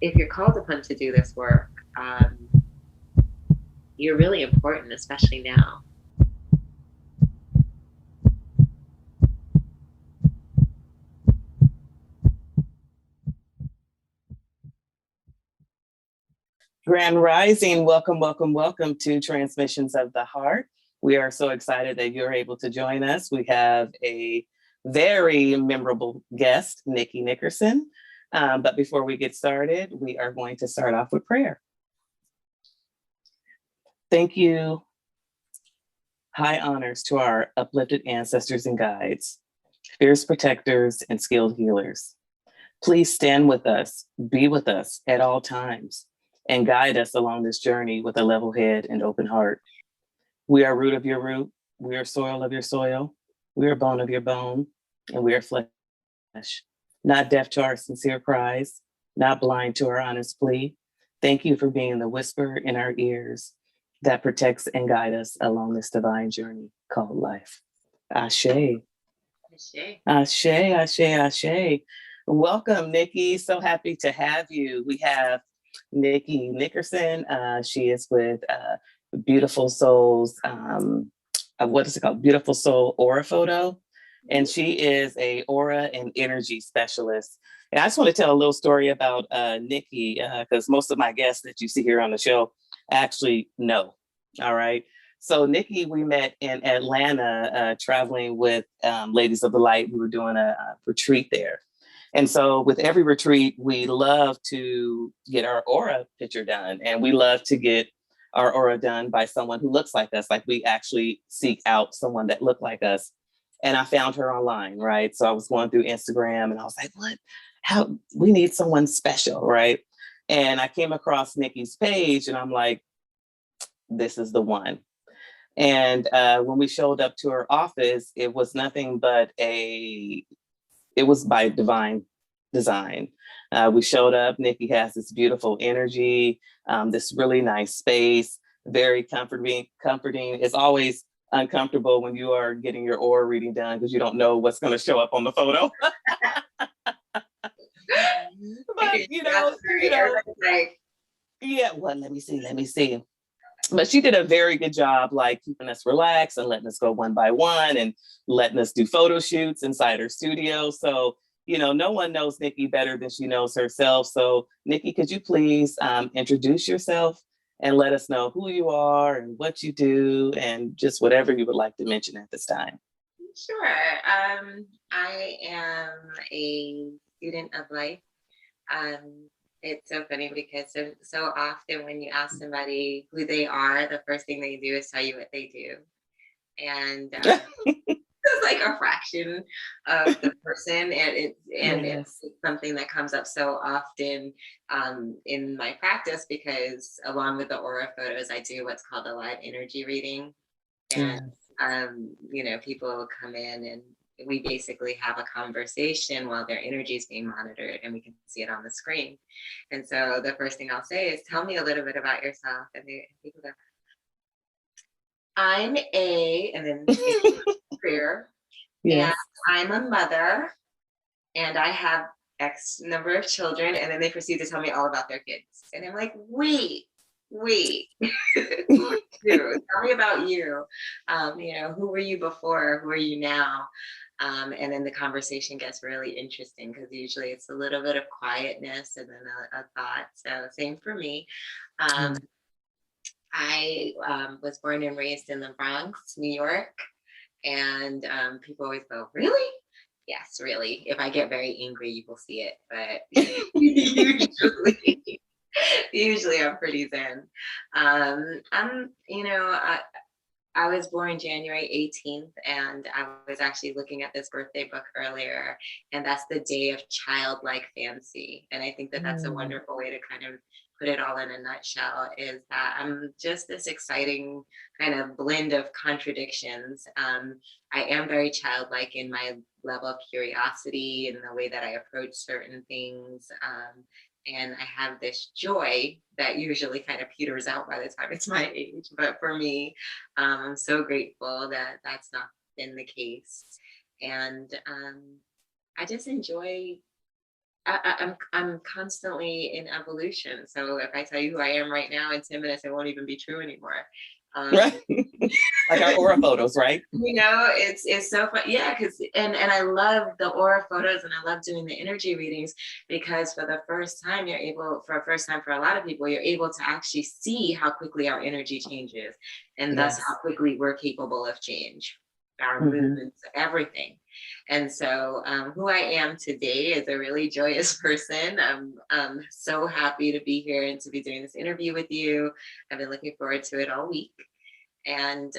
if you're called upon to do this work, you're really important, especially now. Grand Rising, welcome, welcome, welcome to Transmissions of the Heart. We are so excited that you're able to join us. We have a very memorable guest, Nikki Nickerson. But before we get started, we are going to start off with prayer. Thank you. High honors to our uplifted ancestors and guides, fierce protectors and skilled healers. Please stand with us, be with us at all times, and guide us along this journey with a level head and open heart. We are root of your root, we are soil of your soil, we are bone of your bone, and we are flesh. Not deaf to our sincere cries, not blind to our honest plea. Thank you for being the whisper in our ears that protects and guides us along this divine journey called life. Ashe. Ashe. Ashe, ashe, ashe. Welcome, Nikki. So happy to have you. We have Nikki Nickerson. She is with BeYOUtiful Soul's, what is it called? BeYOUtiful Soul Aura Photo. And she is a aura and energy specialist. And I just want to tell a little story about Nikki, because most of my guests that you see here on the show actually know. All right. So Nikki, we met in Atlanta, traveling with Ladies of the Light. We were doing a retreat there. And so with every retreat, we love to get our aura picture done. And we love to get our aura done by someone who looks like us. Like we actually seek out someone that looked like us. And I found her online, right? So I was going through Instagram and I was like, what? How we need someone special, right? And I came across Nikki's page and I'm like, this is the one. And when we showed up to her office, it was nothing but it was by divine design. We showed up, Nikki has this beautiful energy, this really nice space, very comforting. It's always uncomfortable when you are getting your aura reading done because you don't know what's going to show up on the photo. But like, yeah, well, let me see. But she did a very good job, like keeping us relaxed and letting us go one by one and letting us do photo shoots inside her studio. So, no one knows Nikki better than she knows herself. So Nikki, could you please introduce yourself and let us know who you are and what you do and just whatever you would like to mention at this time. Sure. I am a student of life. It's so funny because so often when you ask somebody who they are, the first thing they do is tell you what they do. And it's like a fraction of the person. And it's something that comes up so often in my practice because along with the aura photos, I do what's called a live energy reading. And, people come in and we basically have a conversation while their energy is being monitored and we can see it on the screen. And so the first thing I'll say is, tell me a little bit about yourself. And people go, I'm and then career. Yes. And I'm a mother and I have X number of children. And then they proceed to tell me all about their kids. And I'm like, wait. Tell me about you. Who were you before? Who are you now? And then the conversation gets really interesting because usually it's a little bit of quietness and then a thought. So same for me. I was born and raised in the Bronx, New York. And people always go, really? Yes, really. If I get very angry, you will see it. But usually I'm pretty zen. I was born January 18th, and I was actually looking at this birthday book earlier, and that's the day of childlike fancy. And I think that that's a wonderful way to kind of put it all in a nutshell, is that I'm just this exciting kind of blend of contradictions. I am very childlike in my level of curiosity and the way that I approach certain things. And I have this joy that usually kind of peters out by the time it's my age. But for me, I'm so grateful that that's not been the case. And I just enjoy I'm constantly in evolution. So if I tell you who I am right now in 10 minutes, it won't even be true anymore. Right. Like our aura photos, right? It's so fun. Yeah, because and I love the aura photos and I love doing the energy readings because for the first time for a lot of people, you're able to actually see how quickly our energy changes and thus Yes. how quickly we're capable of change, our Mm-hmm. movements, everything. And so who I am today is a really joyous person. I'm so happy to be here and to be doing this interview with you. I've been looking forward to it all week. And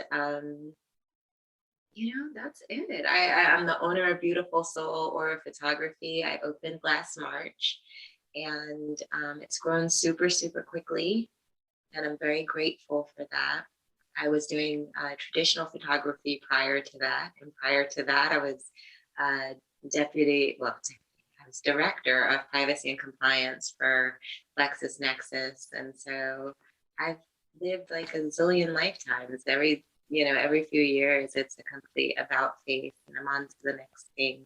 that's it. I'm the owner of BeYOUtiful Soul Aura Photography. I opened last March, and it's grown super, super quickly, and I'm very grateful for that. I was doing traditional photography prior to that, and prior to that, I was uh, I was director of privacy and compliance for LexisNexis, and so I've lived like a zillion lifetimes. Every few years, it's a complete about face, and I'm on to the next thing.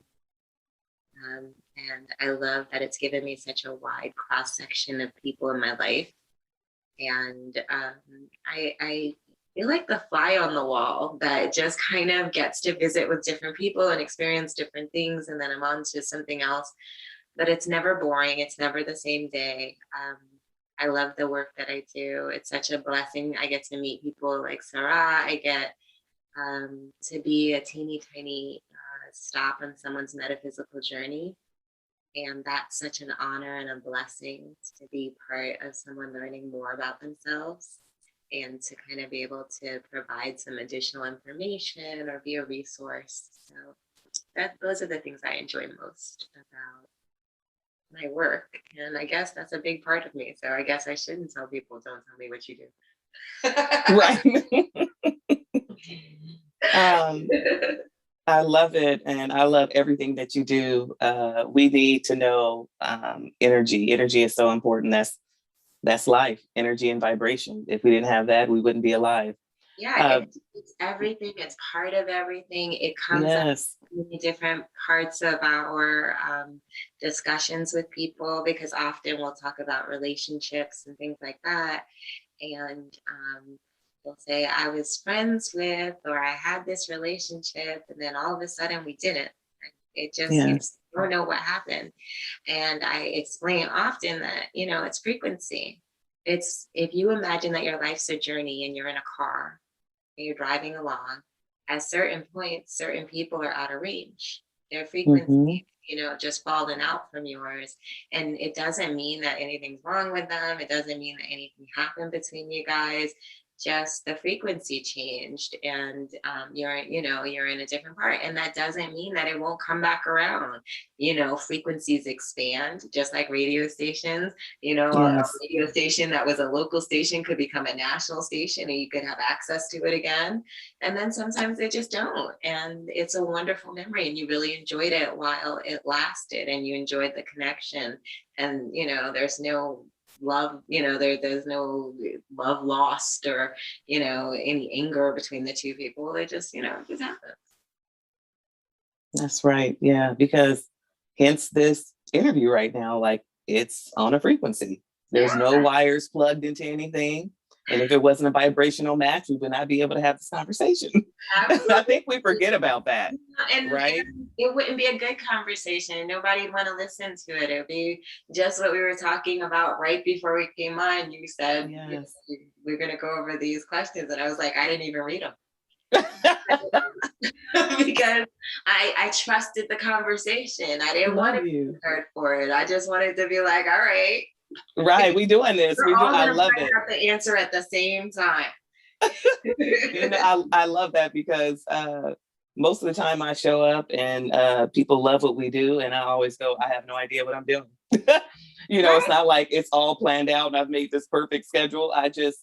And I love that it's given me such a wide cross section of people in my life. And I feel like the fly on the wall that just kind of gets to visit with different people and experience different things. And then I'm on to something else, but it's never boring. It's never the same day. I love the work that I do. It's such a blessing. I get to meet people like Sah'RAH. I get to be a teeny tiny stop on someone's metaphysical journey. And that's such an honor and a blessing to be part of someone learning more about themselves and to kind of be able to provide some additional information or be a resource. So those are the things I enjoy most about my work. And I guess that's a big part of me. So I guess I shouldn't tell people, don't tell me what you do. Right. I love it. And I love everything that you do. We need to know energy. Energy is so important. That's life, energy and vibration. If we didn't have that, we wouldn't be alive. Yeah, it's everything. It's part of everything. It comes up Yes. in different parts of our discussions with people because often we'll talk about relationships and things like that. And they'll say, I was friends with, or I had this relationship, and then all of a sudden we didn't. It just, Yes. don't know what happened. And I explain often that, it's frequency. It's if you imagine that your life's a journey and you're in a car and you're driving along, at certain points, certain people are out of range. Their Mm-hmm. frequency, just falling out from yours. And it doesn't mean that anything's wrong with them. It doesn't mean that anything happened between you guys. Just the frequency changed and you're in a different part. And that doesn't mean that it won't come back around. Frequencies expand just like radio stations. A Yes. radio station that was a local station could become a national station and you could have access to it again. And then sometimes they just don't. And it's a wonderful memory and you really enjoyed it while it lasted and you enjoyed the connection. And, there's no love, there's no love lost or, any anger between the two people. It just, it just happens. That's right. Yeah. Because hence this interview right now, like it's on a frequency. There's Yeah. no wires plugged into anything. And if it wasn't a vibrational match, we would not be able to have this conversation. I think we forget about that. Right. And it wouldn't be a good conversation. Nobody would want to listen to it. It would be just what we were talking about right before we came on. You said, Yes. we're going to go over these questions. And I was like, I didn't even read them. Because I trusted the conversation. I didn't want to be prepared for it. I just wanted to be like, all right. Right. We doing this. I love it. The answer at the same time. I love that because most of the time I show up and people love what we do. And I always go, I have no idea what I'm doing. It's not like it's all planned out and I've made this perfect schedule.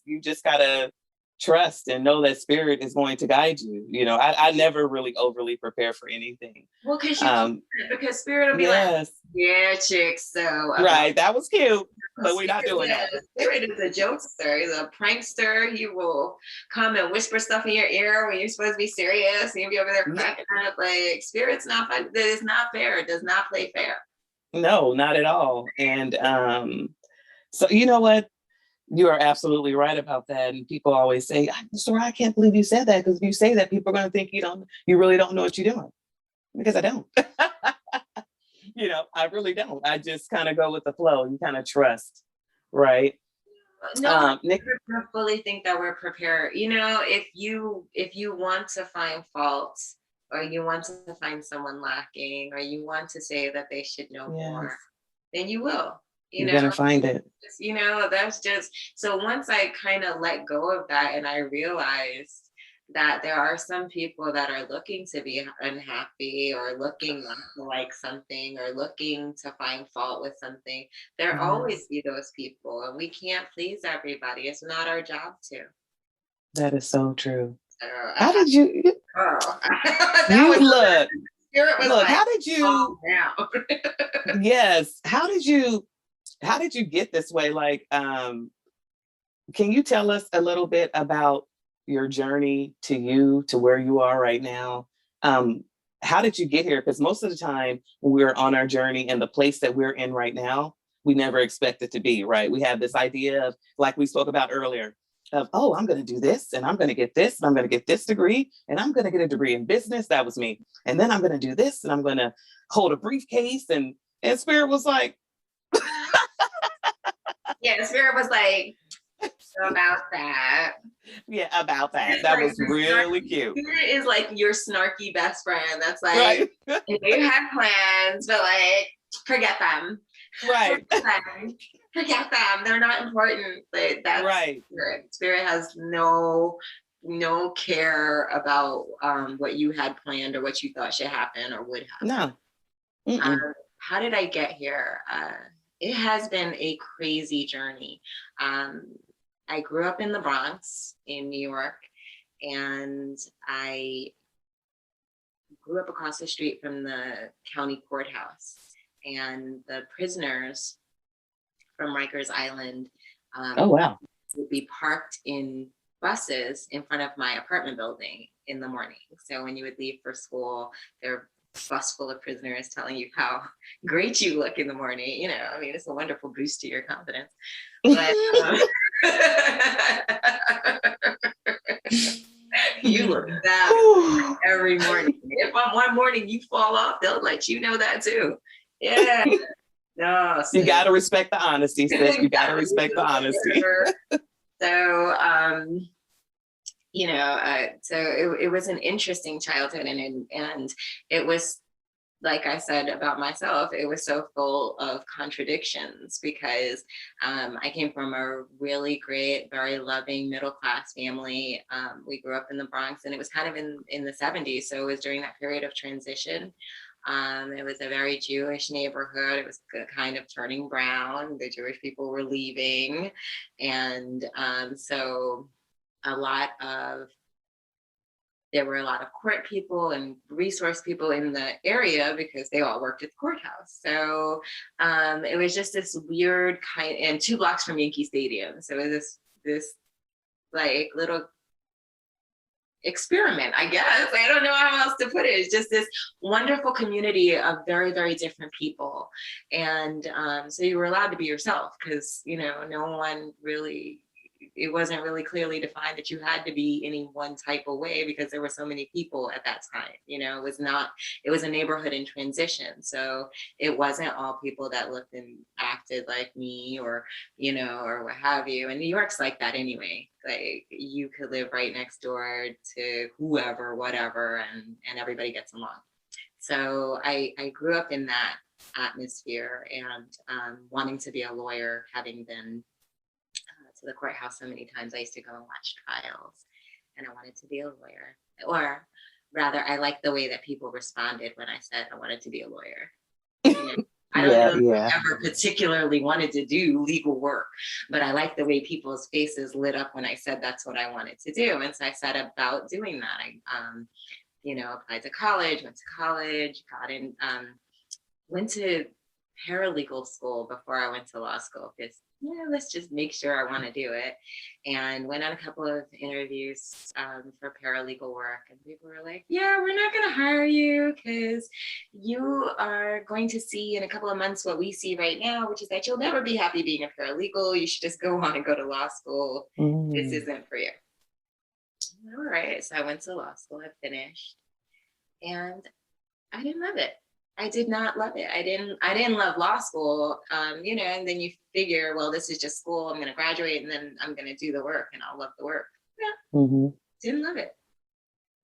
You just gotta trust and know that spirit is going to guide you. I never really overly prepare for anything. Well, because spirit will be like, yeah, chicks. So right, that was cute, but we're not doing that. Spirit is a jokester. He's a prankster. He will come and whisper stuff in your ear when you're supposed to be serious, and you'll be over there cracking up. Like spirit's not fun. It is not fair. It does not play fair. No, not at all. And so you know what? You are absolutely right about that. And people always say, Sah'RAh, I can't believe you said that, because if you say that, people are going to think you really don't know what you're doing. Because I don't. I really don't. I just kind of go with the flow. You kind of trust, right? No one Nick, ever fully think that we're prepared. If you want to find faults, or you want to find someone lacking, or you want to say that they should know more, yes, then you will. You you're know, gonna find it. that's just, so once I kind of let go of that and I realized that there are some people that are looking to be unhappy, or looking not to like something, or looking to find fault with something, there always Yes, be those people, and we can't please everybody. It's not our job to. that is so true. So How did you oh, that you was, look spirit was look? like, How did calm you? down. Yes. How did you get this way? Like, can you tell us a little bit about your journey to where you are right now? Um, how did you get here? Because most of the time we're on our journey, and the place that we're in right now, we never expect it to be, right? We have this idea of, like we spoke about earlier, of, oh, I'm going to do this, and I'm going to get this, and I'm going to get this degree, and I'm going to get a degree in business. That was me. And then I'm going to do this, and I'm going to hold a briefcase. And Spirit was like, Yeah, the spirit was like, about that. yeah, about that. It's That like was the really snarky cute. spirit is like your snarky best friend. That's like, Right. you have plans, but like, forget them. Right. Forget them. Forget them. They're not important. But that's Right. spirit. Spirit has no care about what you had planned, or what you thought should happen or would happen. No. Mm-mm. How did I get here? It has been a crazy journey. Um, I grew up in the Bronx in New York, and I grew up across the street from the county courthouse. And the prisoners from Rikers Island Oh wow. would be parked in buses in front of my apartment building in the morning. So when you would leave for school, they're bus full of prisoners telling you how great you look in the morning. I mean, it's a wonderful boost to your confidence. But you look that every morning. If on one morning you fall off, they'll let you know that too. Yeah. No, You got to respect the honesty, sis. You got to respect the honesty. So, it was an interesting childhood, and it was, like I said about myself, it was so full of contradictions, because I came from a really great, very loving middle class family. We grew up in the Bronx, and it was kind of in the 70s. So it was during that period of transition. It was a very Jewish neighborhood. It was kind of turning brown. The Jewish people were leaving. And so there were a lot of court people and resource people in the area, because they all worked at the courthouse. So it was just this weird and 2 blocks from Yankee Stadium. So it was this like little experiment, I guess. I don't know how else to put it. It's just this wonderful community of very, very different people. And so you were allowed to be yourself, because, no one really, it wasn't really clearly defined that you had to be any one type of way, because there were so many people at that time. It was a neighborhood in transition. So it wasn't all people that looked and acted like me, or what have you. And New York's like that anyway. Like, you could live right next door to whoever, whatever, and everybody gets along. So I grew up in that atmosphere, and wanting to be a lawyer, having been to the courthouse so many times. I used to go and watch trials, and I wanted to be a lawyer. Or rather, I liked the way that people responded when I said I wanted to be a lawyer. I don't know if I ever particularly wanted to do legal work, but I liked the way people's faces lit up when I said that's what I wanted to do. And so I set about doing that. I applied to college, went to college, got in, went to paralegal school before I went to law school, because let's just make sure I want to do it. And went on a couple of interviews for paralegal work, and people were like, yeah, we're not going to hire you because you are going to see in a couple of months what we see right now, which is that you'll never be happy being a paralegal. You should just go on and go to law school. This isn't for you. All right. So I went to law school, I finished, and I didn't love it. I did not love it. I didn't love law school, and then you figure, well, this is just school. I'm going to graduate and then I'm going to do the work and I'll love the work. Yeah, didn't love it.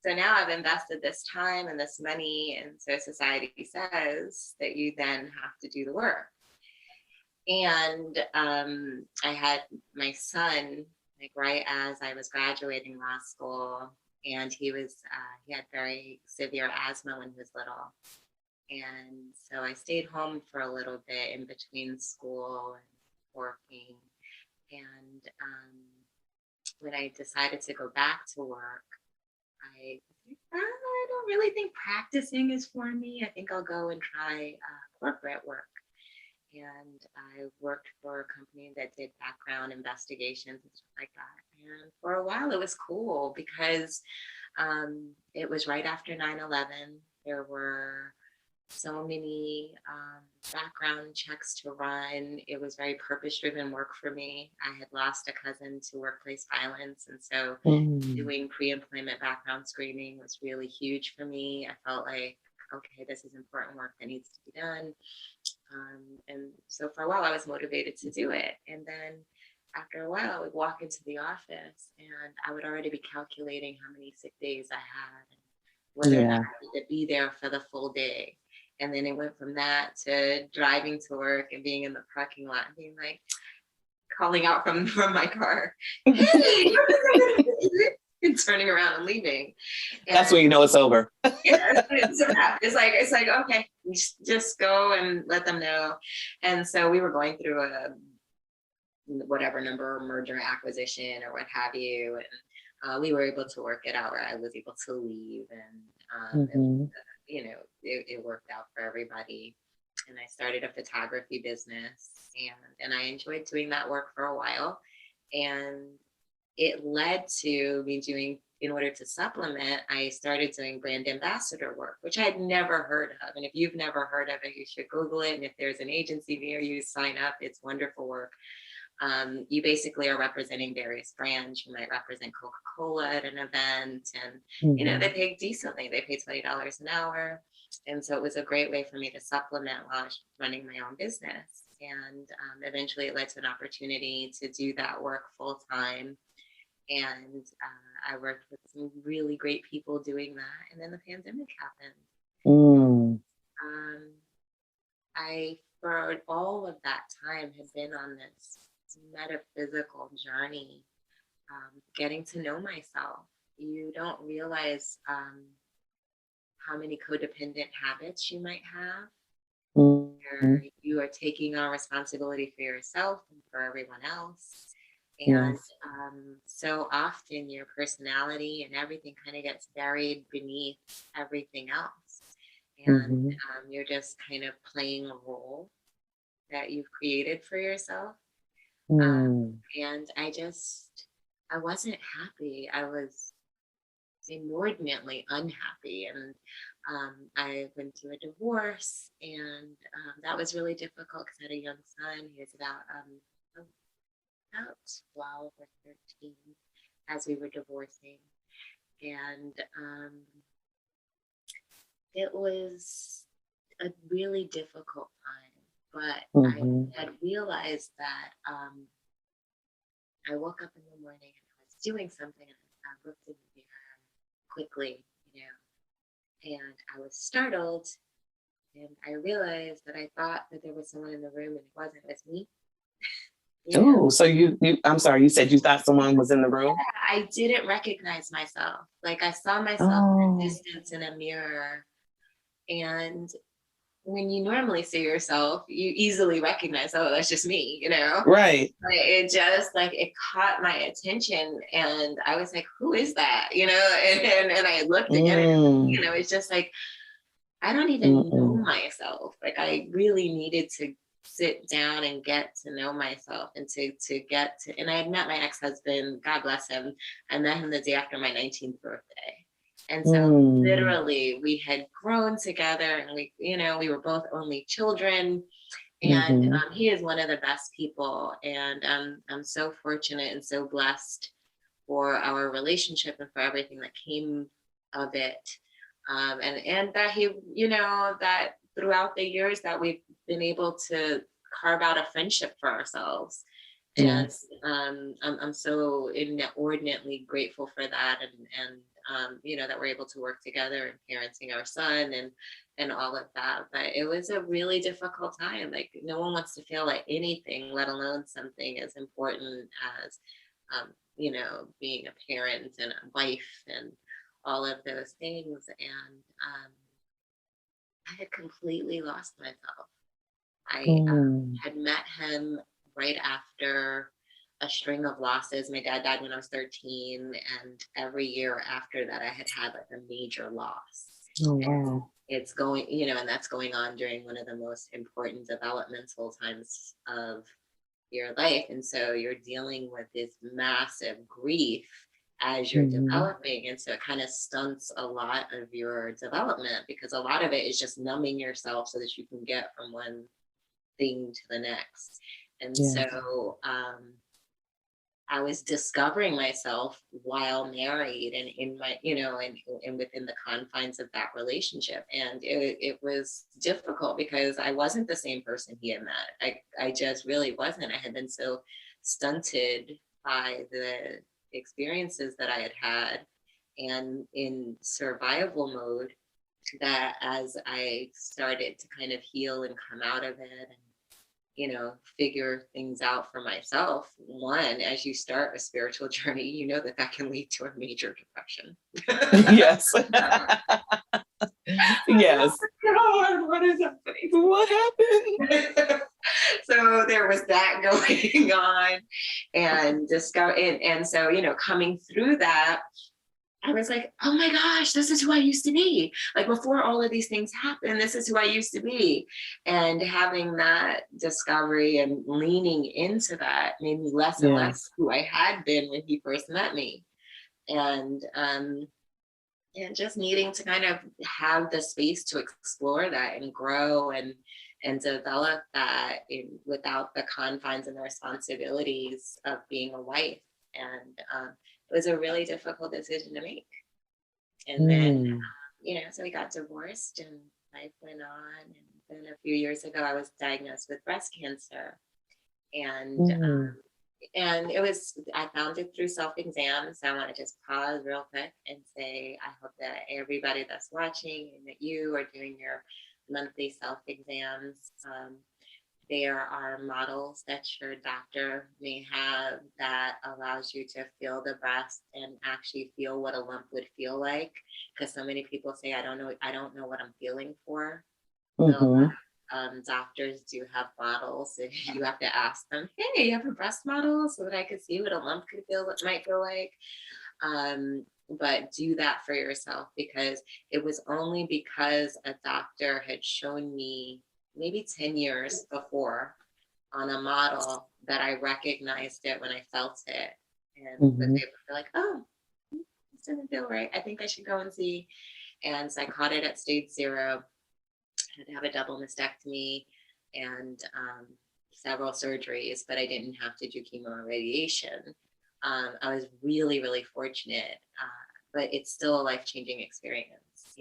So now I've invested this time and this money. And so society says that you then have to do the work. And I had my son, like right as I was graduating law school, and he had very severe asthma when he was little. And so I stayed home for a little bit in between school and working. And when I decided to go back to work, I don't really think practicing is for me. I think I'll go and try corporate work. And I worked for a company that did background investigations and stuff like that. And for a while, it was cool because it was right after 9/11. There were so many background checks to run. It was very purpose-driven work for me. I had lost a cousin to workplace violence. And so doing pre-employment background screening was really huge for me. I felt like, okay, this is important work that needs to be done. And so for a while, I was motivated to do it. And then after a while, I would walk into the office and I would already be calculating how many sick days I had and whether or not I needed to be there for the full day. And then it went from that to driving to work and being in the parking lot and being like, calling out from my car, hey, and turning around and leaving. And that's when you know it's over. Yeah, it's like, okay, just go and let them know. And so we were going through a whatever number merger acquisition or what have you. And we were able to work it out where I was able to leave, and it worked out for everybody. And I started a photography business, and I enjoyed doing that work for a while. And it led to me doing, in order to supplement, I started doing brand ambassador work, which I'd never heard of. And if you've never heard of it, you should Google it. And if there's an agency near you, sign up. It's wonderful work. You basically are representing various brands. You might represent Coca-Cola at an event, and they pay decently. They pay $20 an hour. And so it was a great way for me to supplement while I was running my own business. And eventually it led to an opportunity to do that work full time. And I worked with some really great people doing that. And then the pandemic happened. I, for all of that time, had been on this metaphysical journey, getting to know myself. You don't realize how many codependent habits you might have. Where you are taking on responsibility for yourself and for everyone else. And so often your personality and everything kind of gets buried beneath everything else. And you're just kind of playing a role that you've created for yourself. And I wasn't happy. I was inordinately unhappy. And I went through a divorce, and that was really difficult because I had a young son. He was about 12 or 13 as we were divorcing. And it was a really difficult time, but I had realized that I woke up in the morning and I was doing something, and I looked in the mirror quickly, and I was startled, and I realized that I thought that there was someone in the room, and it wasn't. It was me. Oh, so I'm sorry, you said you thought someone was in the room? Yeah, I didn't recognize myself. Like I saw myself in the distance in a mirror. And when you normally see yourself, you easily recognize, oh, that's just me, Right. But it just it caught my attention, and I was like, who is that? And I looked again, and, it's just like, I don't even know myself. Like I really needed to sit down and get to know myself and to get to, and I had met my ex-husband, God bless him. I met him the day after my 19th birthday. And so literally we had grown together, and we were both only children. And he is one of the best people. And I'm so fortunate and so blessed for our relationship and for everything that came of it. And that he, that throughout the years that we've been able to carve out a friendship for ourselves. Yes. And I'm so inordinately grateful for that. And that we're able to work together in parenting our son and all of that. But it was a really difficult time. Like no one wants to feel like anything, let alone something as important as, being a parent and a wife and all of those things. And I had completely lost myself. I had met him right after a string of losses. My dad died when I was 13, and every year after that, I had like a major loss. Oh, wow. And it's going, and that's going on during one of the most important developmental times of your life. And so you're dealing with this massive grief as you're developing. And so it kind of stunts a lot of your development, because a lot of it is just numbing yourself so that you can get from one thing to the next. And so I was discovering myself while married and in my, and within the confines of that relationship. And it was difficult because I wasn't the same person he had met. I just really wasn't. I had been so stunted by the experiences that I had had and in survival mode, that as I started to kind of heal and come out of it and figure things out for myself. One, as you start a spiritual journey, that can lead to a major depression. Yes. Yes. God, what is happening? What happened? So there was that going on, and so coming through that, I was like, oh my gosh, this is who I used to be. Like before all of these things happened, this is who I used to be. And having that discovery and leaning into that made me less and less who I had been when he first met me. And just needing to kind of have the space to explore that and grow and develop that without the confines and the responsibilities of being a wife. And it was a really difficult decision to make. And then, so we got divorced and life went on. And then a few years ago, I was diagnosed with breast cancer. And it was, I found it through self-exams. So I want to just pause real quick and say, I hope that everybody that's watching and that you are doing your monthly self-exams, there are models that your doctor may have that allows you to feel the breast and actually feel what a lump would feel like. Because so many people say, I don't know what I'm feeling for. So, doctors do have models, and you have to ask them, hey, you have a breast model so that I could see what a lump might feel like. But do that for yourself, because it was only because a doctor had shown me maybe 10 years before on a model that I recognized it when I felt it, and was able to be like, oh, this doesn't feel right. I think I should go and see. And so I caught it at stage 0. I had to have a double mastectomy and several surgeries, but I didn't have to do chemo or radiation. I was really, really fortunate, but it's still a life-changing experience,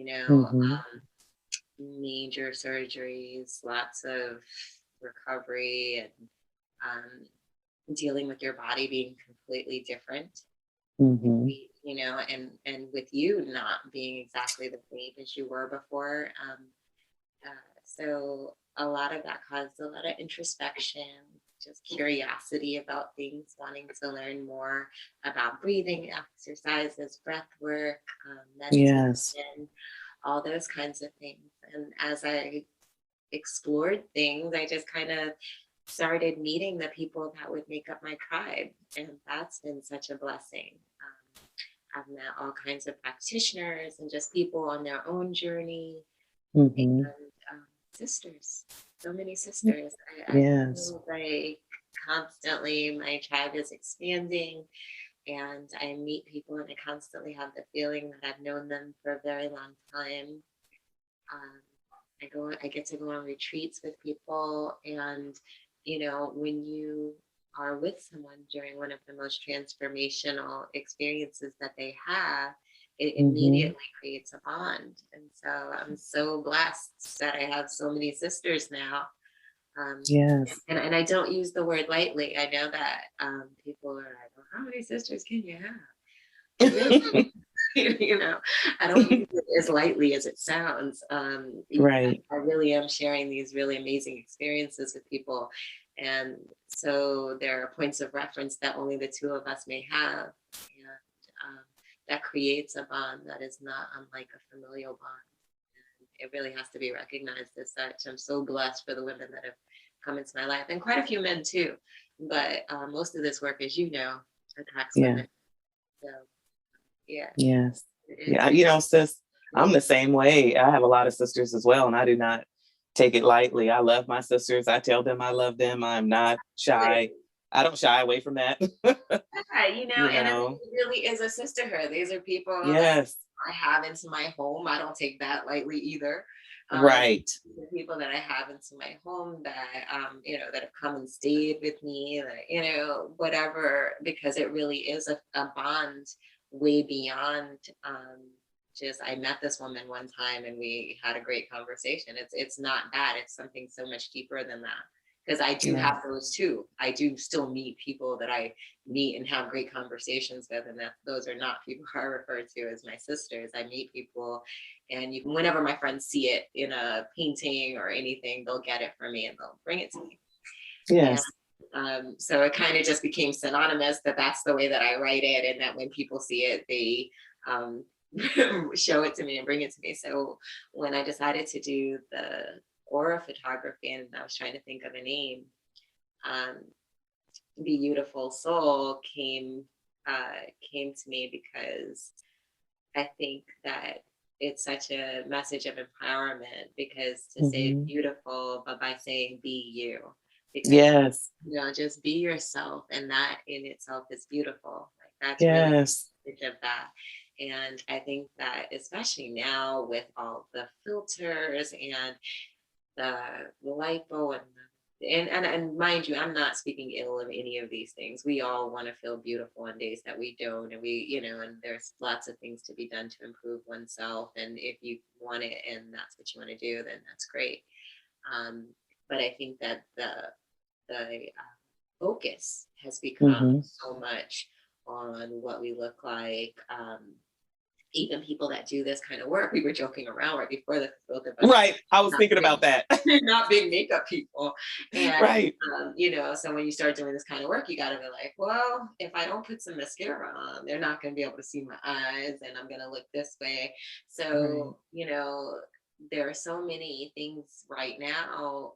major surgeries, lots of recovery, and dealing with your body being completely different, and with you not being exactly the same as you were before. So a lot of that caused a lot of introspection, just curiosity about things, wanting to learn more about breathing exercises, breath work, meditation, all those kinds of things. And as I explored things, I just kind of started meeting the people that would make up my tribe. And that's been such a blessing. I've met all kinds of practitioners and just people on their own journey. And sisters, so many sisters. I Yes. feel like constantly my tribe is expanding, and I meet people and I constantly have the feeling that I've known them for a very long time. Um, I get to go on retreats with people, and when you are with someone during one of the most transformational experiences that they have, it Mm-hmm. immediately creates a bond. And so I'm so blessed that I have so many sisters now. Um, Yes. and I don't use the word lightly. I know that people are like, well, how many sisters can you have? But really, I don't use it as lightly as it sounds. Right. I really am sharing these really amazing experiences with people. And so there are points of reference that only the two of us may have. And that creates a bond that is not unlike a familial bond. And it really has to be recognized as such. I'm so blessed for the women that have come into my life, and quite a few men too. But most of this work, as you know, attracts Yeah. women. So yeah, Yes. it Yeah. is. Sis, I'm the same way. I have a lot of sisters as well, and I do not take it lightly. I love my sisters. I tell them I love them. I'm not shy. I don't shy away from that. Yeah, you and I think know, it really is a sisterhood. These are people that yes. I have into my home. I don't take that lightly either. Right. The people that I have into my home that that have come and stayed with me, that whatever, because it really is a bond way beyond just I met this woman one time and we had a great conversation. It's not that, it's something so much deeper than that. Because I do Yeah. have those too. I do still meet people that I meet and have great conversations with, and that those are not people I refer to as my sisters. I meet people, and whenever my friends see it in a painting or anything, they'll get it from me and they'll bring it to me. And Yes. so it kind of just became synonymous that that's the way that I write it, and that when people see it, they um, show it to me and bring it to me. So when I decided to do the aura photography, and I was trying to think of a name, um, BeYOUtiful Soul came to me because I think that it's such a message of empowerment, because to say Mm-hmm. beautiful, but by saying be you, because Yes. just be yourself, and that in itself is beautiful. Like that's really Yes. the message of that. And I think that especially now with all the filters and the lipo and mind you, I'm not speaking ill of any of these things. We all want to feel beautiful on days that we don't, and and there's lots of things to be done to improve oneself. And if you want it and that's what you want to do, then that's great. Um, but I think that the focus has become Mm-hmm. so much on what we look like. Even people that do this kind of work, we were joking around right before this, both of us Right. I was not thinking big, about that. not big makeup people. And, Right. so when you start doing this kind of work, you got to be like, well, if I don't put some mascara on, they're not going to be able to see my eyes, and I'm going to look this way. Right. So, there are so many things right now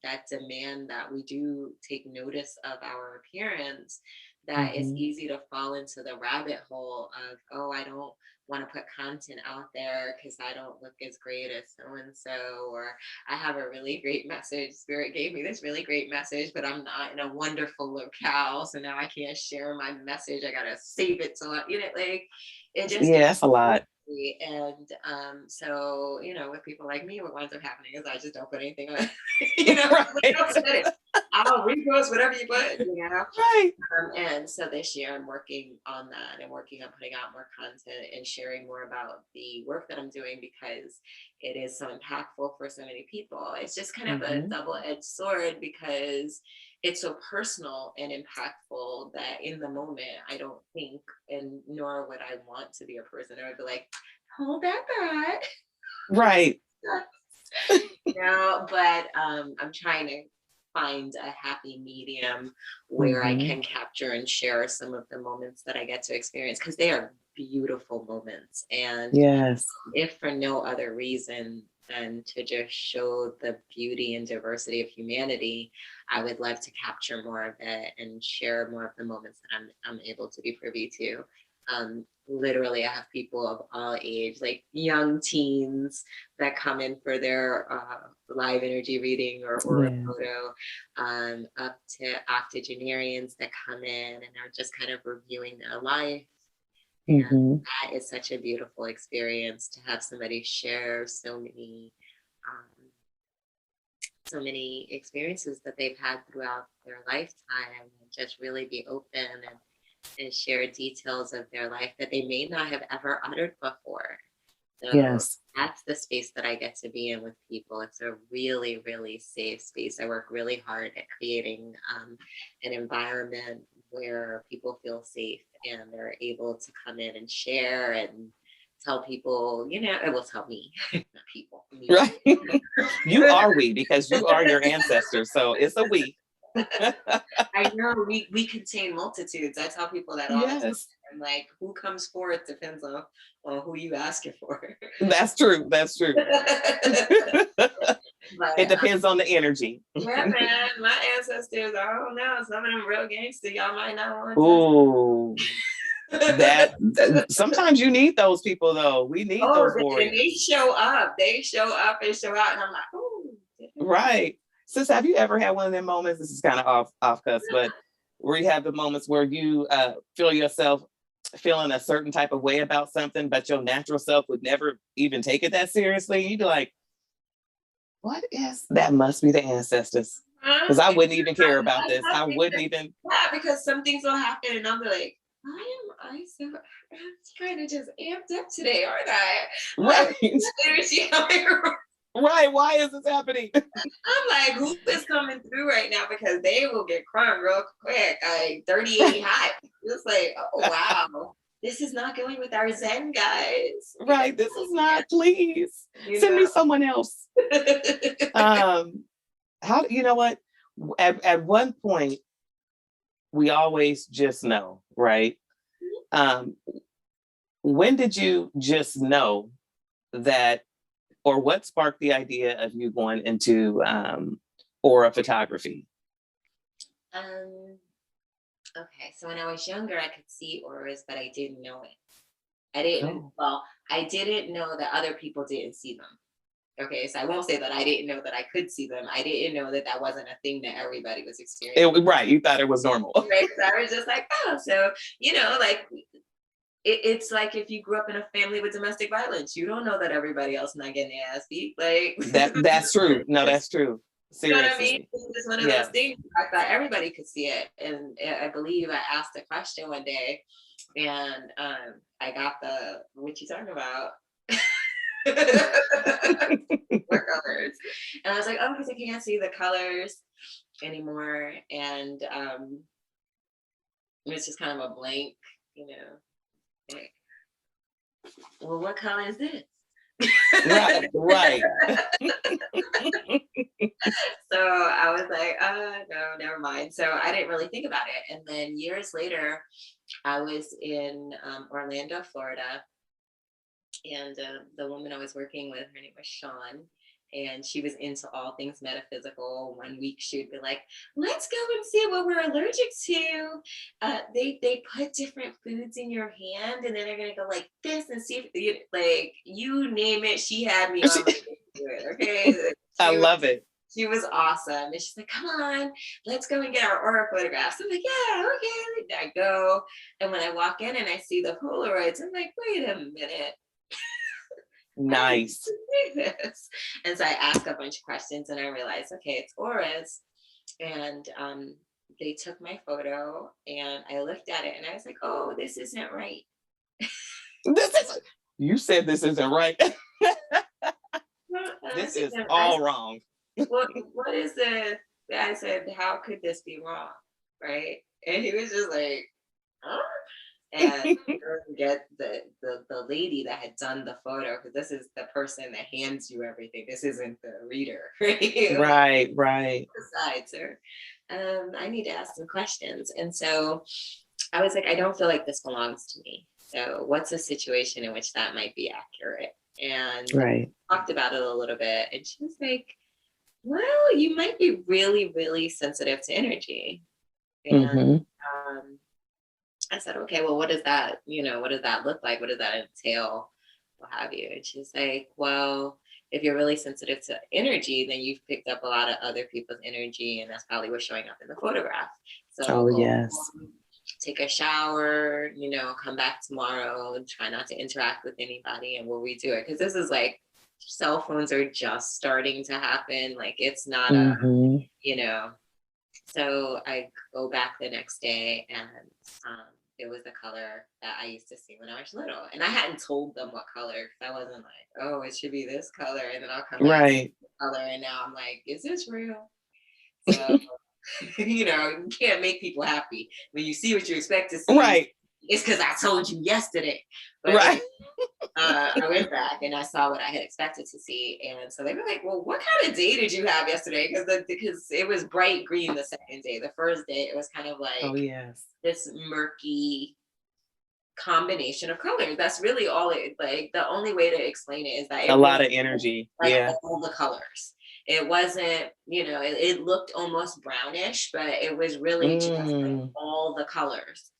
that demand that we do take notice of our appearance, that it's Mm-hmm. easy to fall into the rabbit hole of, oh, I don't want to put content out there because I don't look as great as so and so, or I have a really great message. Spirit gave me this really great message, but I'm not in a wonderful locale, so now I can't share my message. I gotta save it so like it just Yeah, gets that's a lot. crazy. And so with people like me, what winds up happening is I just don't put anything on. Right. I'll repost whatever you put. Right. And so this year I'm working on that and working on putting out more content and sharing more about the work that I'm doing, because it is so impactful for so many people. It's just kind of a Mm-hmm. double-edged sword, because it's so personal and impactful that in the moment I don't think, and nor would I want to be a person who would be like, hold that thought. Right. But I'm trying to find a happy medium where I Mm-hmm. can capture and share some of the moments that I get to experience, because they are beautiful moments. And Yes. if for no other reason than to just show the beauty and diversity of humanity, I would love to capture more of it and share more of the moments that I'm able to be privy to. Literally, I have people of all age, like young teens that come in for their live energy reading or aura photo, up to octogenarians that come in and are just kind of reviewing their life. And that is such a beautiful experience to have somebody share so many experiences that they've had throughout their lifetime, and just really be open and share details of their life that they may not have ever uttered before. So that's the space that I get to be in with people. It's a really, really safe space. I work really hard at creating an environment where people feel safe and they're able to come in and share and tell people, it will tell me, not people. Me. Right. You are we, because you are your ancestors. So it's a we. I know we contain multitudes. I tell people that all the time. I'm like, who comes forth depends on who you ask it for. That's true. That's true. But, it depends on the energy. Yeah, man. My ancestors, I don't know. Some of them real gangster. Y'all might not want to. Ooh. that sometimes you need those people though. We need those warriors. They show up. They show up and show out. And I'm like, oh. Right. Sis, have you ever had one of them moments? This is kind of off cuss, but where you have the moments where you feel yourself feeling a certain type of way about something, but your natural self would never even take it that seriously. You'd be like, what is that? Must be the ancestors. Because I wouldn't even care about this. I wouldn't even. Yeah, because some things will happen and I'll be like, I'm kind of just amped up today, aren't I? Right. Right. Why is this happening? I'm like, who is coming through right now? Because they will get crunk real quick. 38 hot. It's like, oh, wow. This is not going with our Zen, guys. Right. This is not, please. Send me someone else. You know what? At one point, we always just know, right? When did you just know that, or what sparked the idea of you going into aura photography? Okay, so when I was younger, I could see auras, but I didn't know it. I didn't know that other people didn't see them. Okay, so I won't say that I didn't know that I could see them. I didn't know that wasn't a thing that everybody was experiencing. Right, you thought it was normal. Right, so I was just like, oh, so, like, it's like if you grew up in a family with domestic violence, you don't know that everybody else not getting their ass beat. Like that's true. No, that's true. Seriously. You know what I mean? It's one of those things. I thought everybody could see it. And I believe I asked a question one day and I got what you talking about? What colors? And I was like, oh, because I can't see the colors anymore. And it's just kind of a blank, like, well, what color is this? Right. So I was like, no, never mind. So I didn't really think about it. And then years later, I was in Orlando, Florida. And the woman I was working with, her name was Sean. And she was into all things metaphysical. One week she would be like, let's go and see what we're allergic to. They put different foods in your hand and then they're going to go like this and see if, like, you name it. She had me on it, okay? I love it. She was awesome. And she's like, come on, let's go and get our aura photographs. I'm like, yeah, okay. I go. And when I walk in and I see the Polaroids, I'm like, wait a minute. Nice. And so I asked a bunch of questions and I realized, okay, it's auras. And they took my photo and I looked at it and I was like, oh, this isn't right. You said this isn't right. This is all wrong. What is it? I said, how could this be wrong? Right? And he was just like, huh? And get the lady that had done the photo, because this is the person that hands you everything. This isn't the reader, right? Right. Besides her, I need to ask some questions. And so I was like, I don't feel like this belongs to me. So what's a situation in which that might be accurate? And we talked about it a little bit. And she was like, well, you might be really, really sensitive to energy. And I said, okay, well, what does that, what does that look like? What does that entail? What have you? And she's like, well, if you're really sensitive to energy, then you've picked up a lot of other people's energy, and that's probably what's showing up in the photograph. So Oh, go yes. home, take a shower, come back tomorrow and try not to interact with anybody, and we'll redo it. Because this is like, cell phones are just starting to happen. Like, it's not so I go back the next day, and it was the color that I used to see when I was little. And I hadn't told them what color, because I wasn't like, oh, it should be this color. And then I'll come back Right. to the color. And now I'm like, is this real? So, you can't make people happy. When you see what you expect to see, Right. it's because I told you yesterday. But right. I went back and I saw what I had expected to see. And so they were like, well, what kind of day did you have yesterday? Because it was bright green the second day. The first day, it was kind of like, Oh, yes. this murky combination of colors. That's really all it, like, the only way to explain it is that a lot of energy. Like all the colors. It wasn't, it looked almost brownish, but it was really just like all the colors.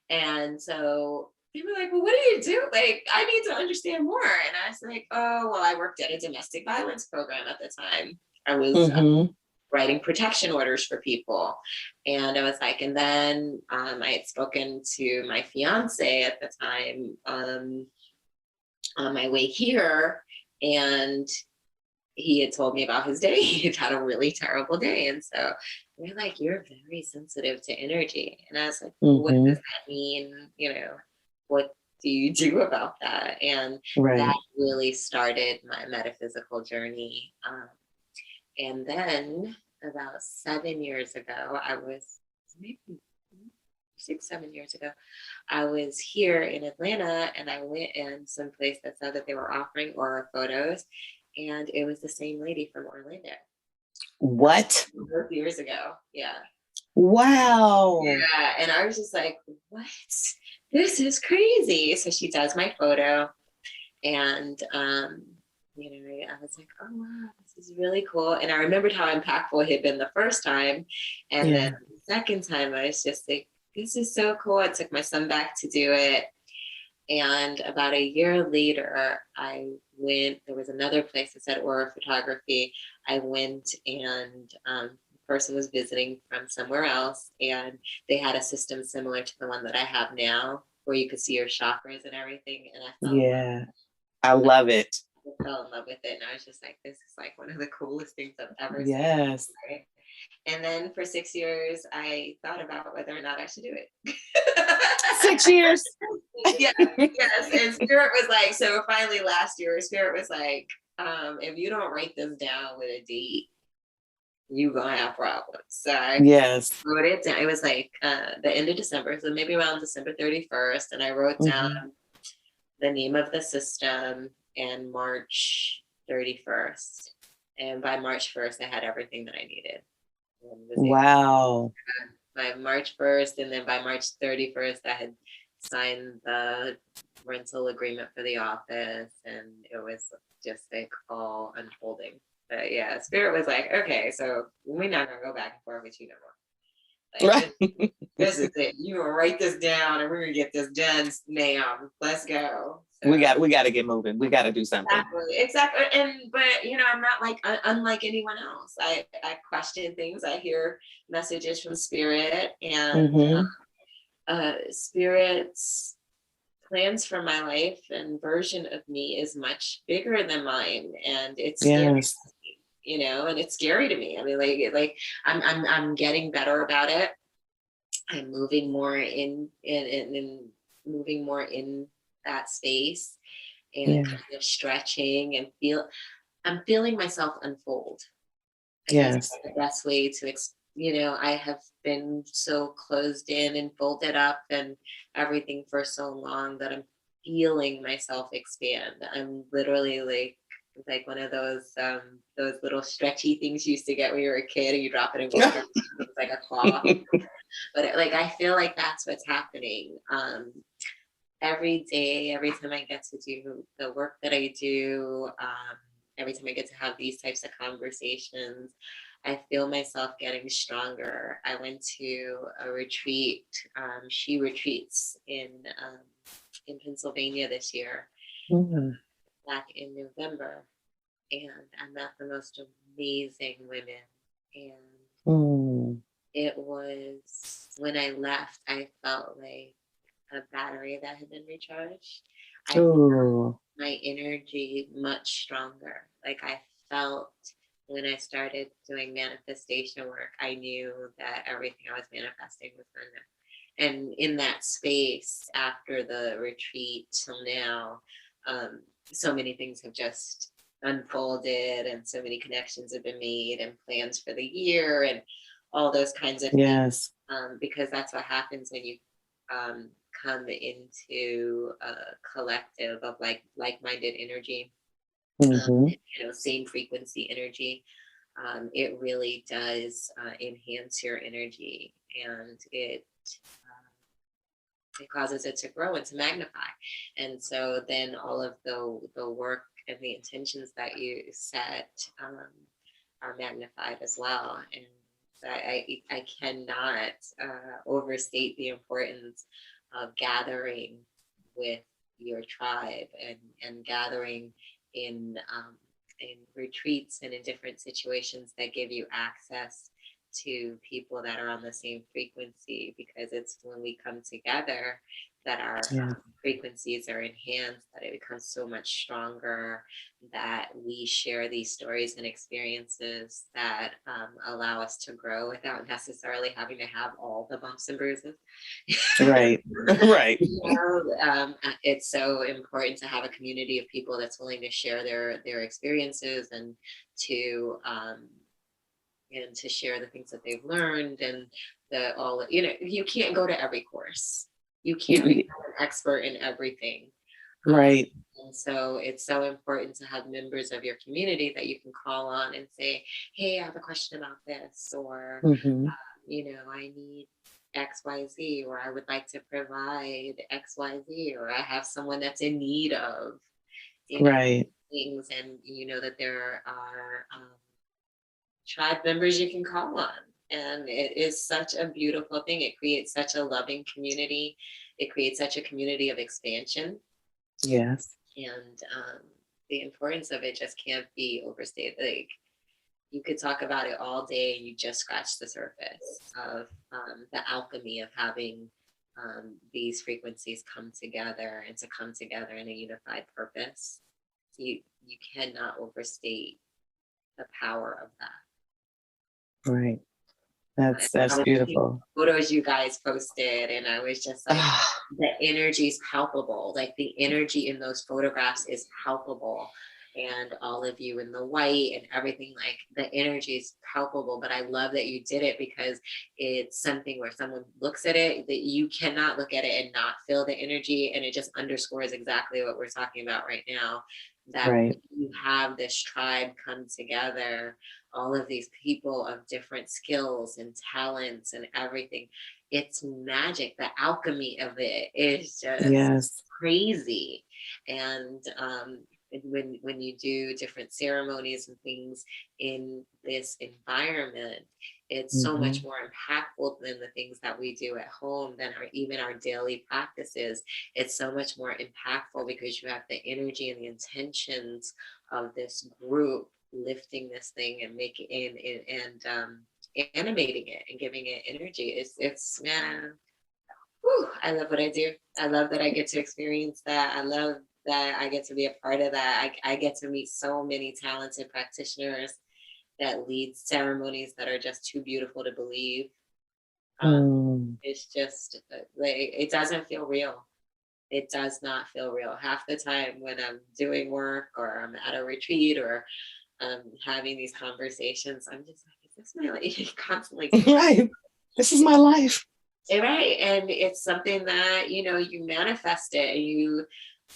And so people were like, well, what do you do? Like, I need to understand more. And I was like, oh, well, I worked at a domestic violence program at the time. I was writing protection orders for people. And I was like, and then I had spoken to my fiance at the time on my way here. And he had told me about his day. He had a really terrible day. And so they're like, you're very sensitive to energy. And I was like, what does that mean? What do you do about that? And that really started my metaphysical journey. And then about 7 years ago, I was maybe 6-7 years ago, I was here in Atlanta, and I went in some place that said that they were offering aura photos, and it was the same lady from Orlando. What? Years ago. Yeah. Wow. Yeah. And I was just like, what? This is crazy. So she does my photo, and I was like, oh wow, this is really cool. And I remembered how impactful it had been the first time. And then the second time I was just like, this is so cool. I took my son back to do it. And about a year later, there was another place that said aura photography. I went, and the person was visiting from somewhere else, and they had a system similar to the one that I have now, where you could see your chakras and everything. And I fell I love it. I fell in love with it. And I was just like, this is like one of the coolest things I've ever seen. Yes. Right? And then for 6 years, I thought about whether or not I should do it. 6 years? Yes. And Spirit was like, so finally last year, Spirit was like, if you don't write this down with a date, you're going to have problems. So I wrote it down. It was like the end of December, so maybe around December 31st. And I wrote down the name of the system and March 31st. And by March 1st, I had everything that I needed. Wow. By March 1st, and then by March 31st, I had signed the rental agreement for the office, and it was just like all unfolding. But yeah, Spirit was like, okay, so we're not gonna go back and forth with you no more. Like, this is it. You gonna write this down, and we're gonna get this done, ma'am. Let's go. So, we got to get moving. We got to do something. Exactly. But I'm not like unlike anyone else. I question things. I hear messages from Spirit, and Spirit's plans for my life and version of me is much bigger than mine, and it's scary. And it's scary to me. I mean, like I'm getting better about it. I'm moving more in moving more in that space, and kind of stretching, and I'm feeling myself unfold. I guess that's the best way to I have been so closed in and folded up and everything for so long that I'm feeling myself expand. I'm literally like one of those little stretchy things you used to get when you were a kid, and you drop it in water. It's like a claw. But I feel like that's what's happening. Every day, every time I get to do the work that I do, every time I get to have these types of conversations, I feel myself getting stronger. I went to a retreat. She retreats in Pennsylvania this year, Mm. back in November, and I met the most amazing women. And Mm. it was, when I left, I felt like a battery that had been recharged. I Ooh. my energy much stronger. Like I felt when I started doing manifestation work, I knew that everything I was manifesting was going to. And in that space after the retreat till now, so many things have just unfolded, and so many connections have been made, and plans for the year, and all those kinds of things. Yes. Because that's what happens when you um, come into a collective of like-minded energy, Mm-hmm. same frequency energy. It really does enhance your energy, and it causes it to grow and to magnify. And so then all of the work and the intentions that you set are magnified as well. And I cannot overstate the importance of gathering with your tribe, and gathering in retreats and in different situations that give you access to people that are on the same frequency, because it's when we come together that our frequencies are enhanced, that it becomes so much stronger, that we share these stories and experiences that allow us to grow without necessarily having to have all the bumps and bruises. Right. Right. It's so important to have a community of people that's willing to share their experiences, and to share the things that they've learned, and you can't go to every course. You can't be an expert in everything. Right. And so it's so important to have members of your community that you can call on and say, hey, I have a question about this, or, Mm-hmm. I need XYZ, or I would like to provide XYZ, or I have someone that's in need of, Right. things. And that there are tribe members you can call on. And it is such a beautiful thing. It creates such a loving community. It creates such a community of expansion. Yes. And the importance of it just can't be overstated. Like, you could talk about it all day, and you just scratch the surface of the alchemy of having these frequencies come together, and to come together in a unified purpose. You cannot overstate the power of that. Right. That's beautiful. Photos you guys posted, and I was just like, the energy is palpable. Like, the energy in those photographs is palpable, and all of you in the white and everything, like, the energy is palpable. But I love that you did it, because it's something where someone looks at it, that you cannot look at it and not feel the energy, and it just underscores exactly what we're talking about right now, that Right. you have this tribe come together, all of these people of different skills and talents and everything. It's magic. The alchemy of it is just crazy. And when you do different ceremonies and things in this environment, it's so much more impactful than the things that we do at home, than even our daily practices. It's so much more impactful because you have the energy and the intentions of this group lifting this thing and making and animating it and giving it energy. It's man, whew, I love what I do. I love that I get to experience that. I love that I get to be a part of that. I get to meet so many talented practitioners that lead ceremonies that are just too beautiful to believe. It's just like, it doesn't feel real. It does not feel real. Half the time when I'm doing work, or I'm at a retreat, or having these conversations, I'm just like, is this my life? Constantly. Right. This is my life. Right. And it's something that, you manifest it, and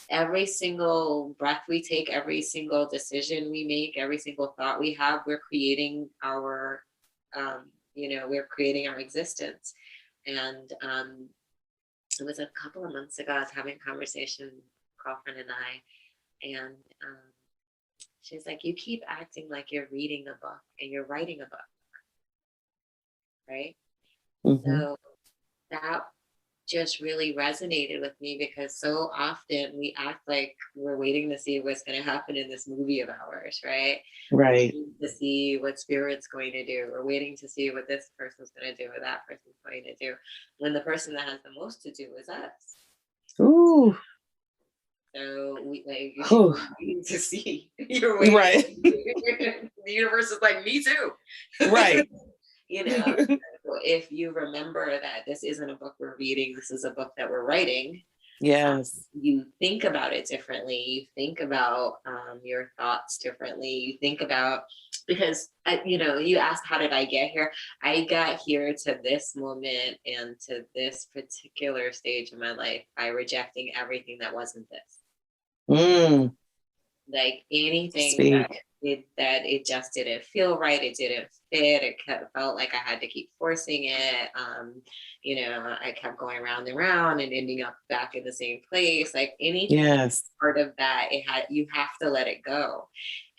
every single breath we take, every single decision we make, every single thought we have, we're creating we're creating our existence. And it was a couple of months ago, I was having a conversation, girlfriend and I, and she's like, you keep acting like you're reading a book and you're writing a book. right? Mm-hmm. So that just really resonated with me, because so often we act like we're waiting to see what's going to happen in this movie of ours, right? We're Right. waiting to see what spirit's going to do. We're waiting to see what this person's going to do or that person's going to do, when the person that has the most to do is us. Ooh. So we like Ooh. you're waiting to see. You're waiting. Right. The universe is like, me too. Right. You know, if you remember that this isn't a book we're reading, this is a book that we're writing. Yes. You think about it differently. You think about your thoughts differently. You think about, because you asked, how did I get here? I got here to this moment and to this particular stage of my life by rejecting everything that wasn't this. Mm. Like anything Speak. that it just didn't feel right, it didn't fit, felt like I had to keep forcing it. I kept going around and around and ending up back in the same place. Like anything Yes. part of that, you have to let it go.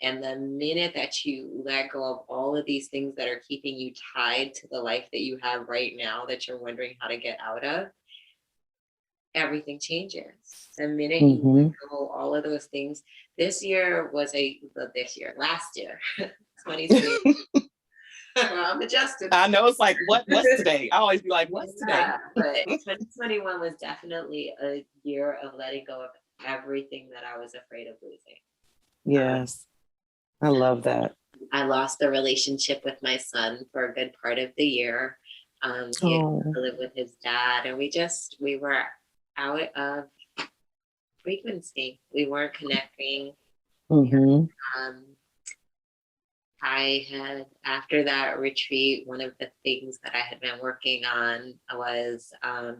And the minute that you let go of all of these things that are keeping you tied to the life that you have right now, that you're wondering how to get out of, everything changes. The minute you let go all of those things. Last year, 2020. I'm adjusted. I know, it's like, what's today? I always be like, what's today? But 2021 was definitely a year of letting go of everything that I was afraid of losing. Yes. I love that. I lost the relationship with my son for a good part of the year. He had to live with his dad, and we were out of frequency. We weren't connecting. Mm-hmm. I had, after that retreat, one of the things that I had been working on was, I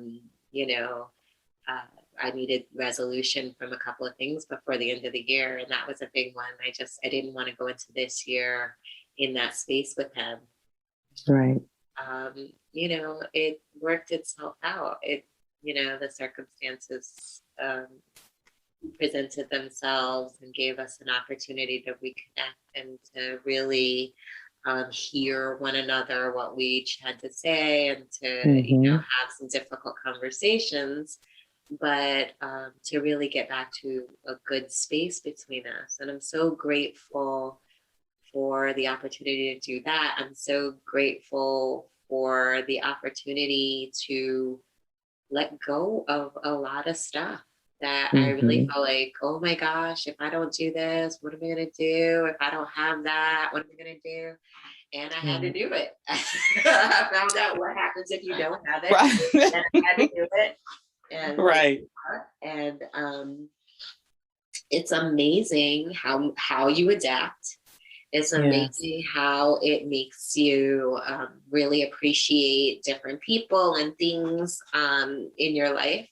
needed resolution from a couple of things before the end of the year. And that was a big one. I didn't want to go into this year in that space with him. Right. It worked itself out. The circumstances presented themselves and gave us an opportunity to reconnect and to really hear one another, what we each had to say, and to have some difficult conversations, but to really get back to a good space between us. And I'm so grateful for the opportunity to do that. I'm so grateful for the opportunity to let go of a lot of stuff that I really felt like, oh my gosh, if I don't do this, what am I going to do? If I don't have that, what am I going to do? And I had to do it. I found out what happens if you don't have it. Right. And I had to do it. And right. It's amazing how you adapt. It's amazing how it makes you really appreciate different people and things in your life.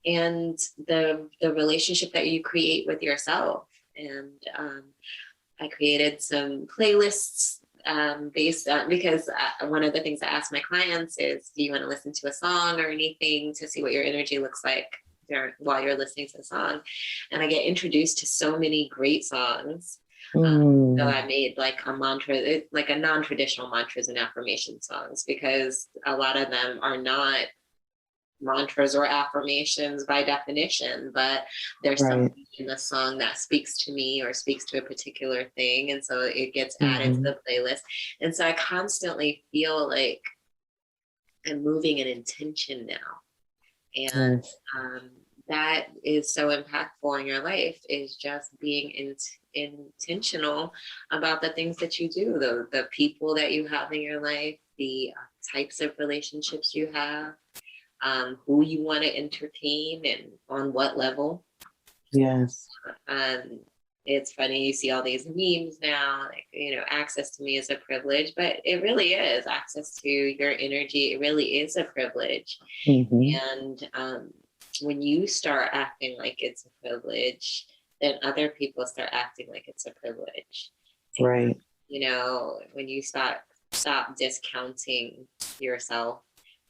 And the relationship that you create with yourself. And I created some playlists based on, because one of the things I ask my clients is, do you want to listen to a song or anything to see what your energy looks like while you're listening to the song? And I get introduced to so many great songs. So I made like a mantra, like a non-traditional mantras and affirmation songs, because a lot of them are not mantras or affirmations by definition, but there's something in the song that speaks to me or speaks to a particular thing, and so it gets added to the playlist. And so I constantly feel like I'm moving an intention now, and that is so impactful in your life, is just being intentional about the things that you do, the people that you have in your life, the types of relationships you have, who you want to entertain and on what level. Yes. It's funny, you see all these memes now, like, access to me is a privilege, but it really is. Access to your energy, it really is a privilege. And when you start acting like it's a privilege, then other people start acting like it's a privilege. Right. When you stop discounting yourself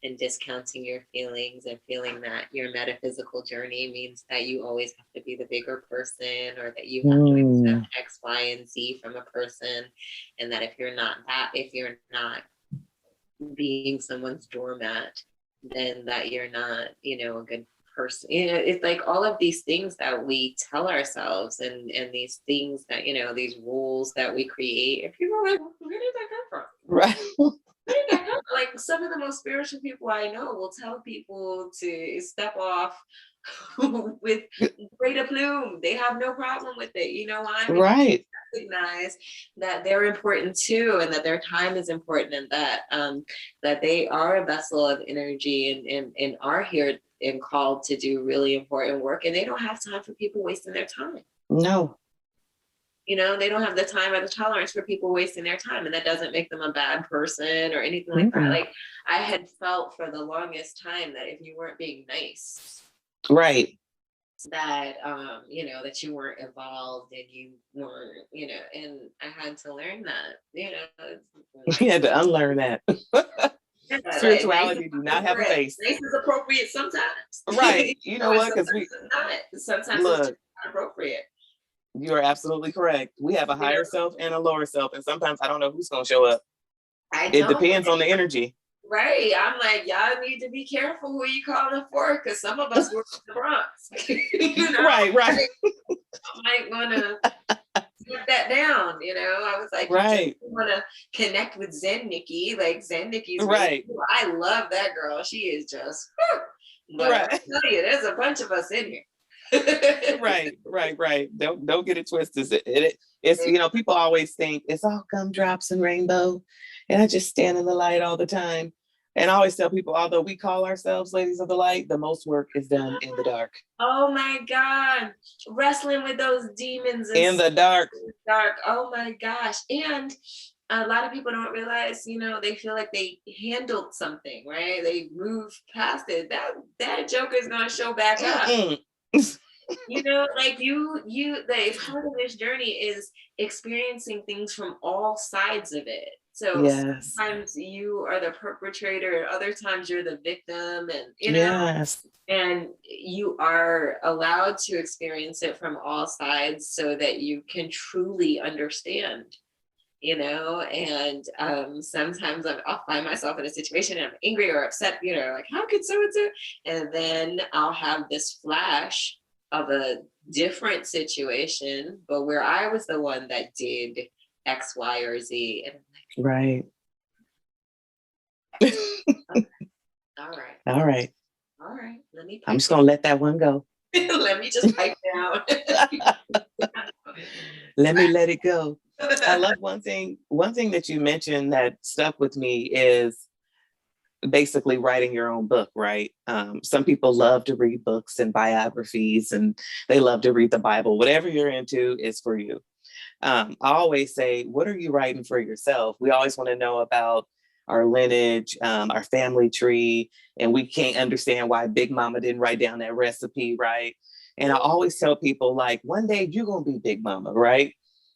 and discounting your feelings and feeling that your metaphysical journey means that you always have to be the bigger person, or that you have to accept X, Y, and Z from a person, and that if you're not being someone's doormat, then that you're not, you know, a good person. You know, it's like all of these things that we tell ourselves, and these things that, you know, these rules that we create. And people are like, where did that come from? Right. Where did that come from? Like, some of the most spiritual people I know will tell people to step off with great aplomb. They have no problem with it. You know why? Because Right. they recognize that they're important too, and that their time is important, and that that they are a vessel of energy, and are here and called to do really important work, and they don't have time for people wasting their time. No. You know, they don't have the time or the tolerance for people wasting their time, and that doesn't make them a bad person or anything like that. Like, I had felt for the longest time that if you weren't being nice, right, that you know, that you weren't evolved, and you weren't, you know, and I had to learn that, you know. you had to unlearn that. Yeah, Spirituality nice do not have a face. Nice is appropriate sometimes. Right. You know what? Because sometimes look, it's just not appropriate. you are absolutely correct. We have a higher self and a lower self, and sometimes I don't know who's going to show up. It depends on the energy. Right. I'm like, y'all need to be careful who you calling for, because some of us work in the Bronx. You know? Right. I might want to get that down. You know, I was like, right. You want to connect with Zen Nikki? Like, Zen Nikki's right. Really cool. I love that girl. She is just, but right. I tell you, there's a bunch of us in here. right. Don't get it twisted. It's, you know, people always think it's all gumdrops and rainbow, and I just stand in the light all the time. And I always tell people, although we call ourselves ladies of the light, the most work is done in the dark. Oh my God, wrestling with those demons in the dark. Oh my gosh. And a lot of people don't realize, you know, they feel like they handled something, right? They moved past it. That joker is gonna show back up. You know, like the part of this journey is experiencing things from all sides of it. So yes. sometimes you are the perpetrator, and other times you're the victim, and you know, yes. and you are allowed to experience it from all sides so that you can truly understand. You know, and sometimes I'll find myself in a situation and I'm angry or upset, you know, like, how could so and so? And then I'll have this flash of a different situation, but where I was the one that did X, Y, or Z. And I'm like, right. Okay. All right. I'm just gonna let that one go. Let me just pipe down. Let me let it go. I love one thing that you mentioned that stuck with me is basically writing your own book, right? Some people love to read books and biographies, and they love to read the Bible. Whatever you're into is for you. I always say, what are you writing for yourself? We always want to know about our lineage, our family tree, and we can't understand why Big Mama didn't write down that recipe, right? And I always tell people, like, one day you're going to be Big Mama, right?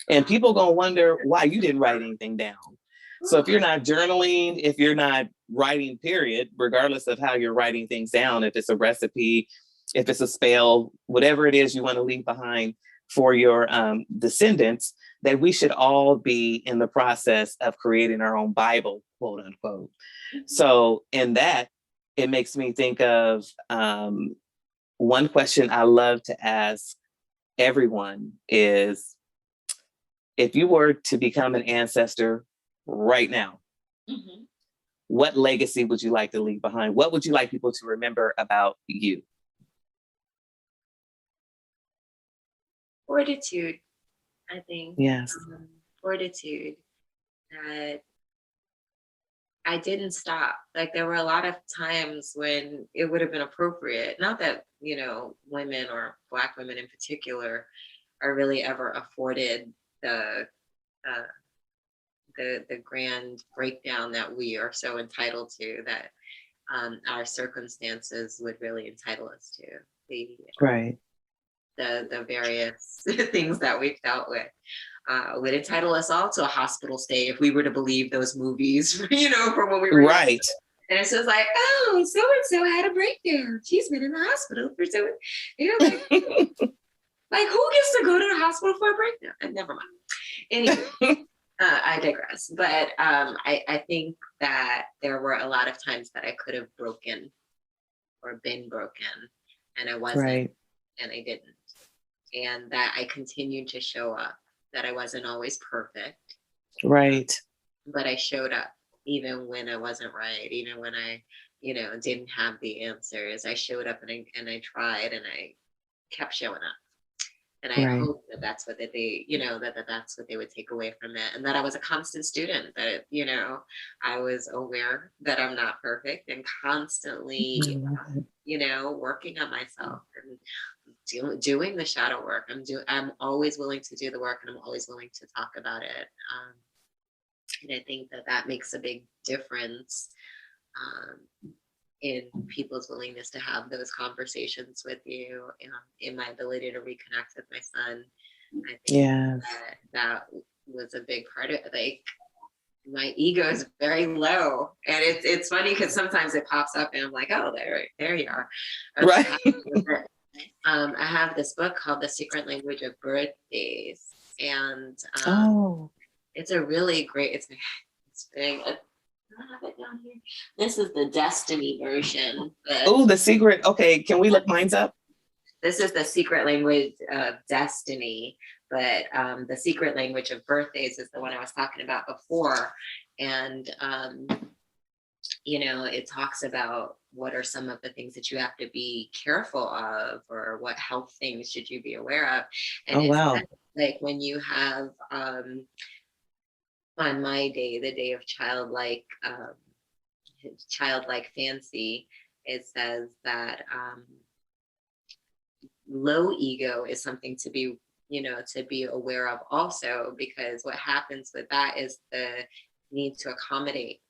And people going to wonder why you didn't write anything down. So if you're not journaling, if you're not writing, period, regardless of how you're writing things down, if it's a recipe, if it's a spell, whatever it is you want to leave behind for your descendants, that we should all be in the process of creating our own Bible, quote unquote. So in that, it makes me think of one question I love to ask everyone is, if you were to become an ancestor right now, what legacy would you like to leave behind? What would you like people to remember about you? Fortitude, I think. Yes. Fortitude, that I didn't stop. Like, there were a lot of times when it would have been appropriate. Not that, you know, women or Black women in particular are really ever afforded the grand breakdown that we are so entitled to, that our circumstances would really entitle us to. The various things that we've dealt with would entitle us all to a hospital stay if we were to believe those movies, you know, from when we were right. And it's just like, oh, so and so had a breakdown. She's been in the hospital for so, you know, like who gets to go to the hospital for a breakdown? And never mind. Anyway, I digress. But I think that there were a lot of times that I could have broken or been broken, and I wasn't, Right. and I didn't. And that I continued to show up, that I wasn't always perfect. Right. But I showed up even when I wasn't right, even when I, didn't have the answers. I showed up and I tried and I kept showing up. And I Right. hope that that's what they, that's what they would take away from it. And that I was a constant student, that, I was aware that I'm not perfect and constantly, working on myself and doing the shadow work. I'm always willing to do the work, and I'm always willing to talk about it. And I think that makes a big difference in people's willingness to have those conversations with you, in my ability to reconnect with my son. I think that was a big part of it. Like, my ego is very low, and it's funny because sometimes it pops up and I'm like, oh, there you are. Right. I have this book called The Secret Language of Birthdays, and it's a really great, it's big. I have it down here. This is the Destiny version. Oh, the secret. Okay, can we look mine up? This is The Secret Language of Destiny, but The Secret Language of Birthdays is the one I was talking about before. And, it talks about what are some of the things that you have to be careful of, or what health things should you be aware of. And like when you have, on my day, the day of childlike fancy, it says that low ego is something to be aware of also, because what happens with that is the need to accommodate,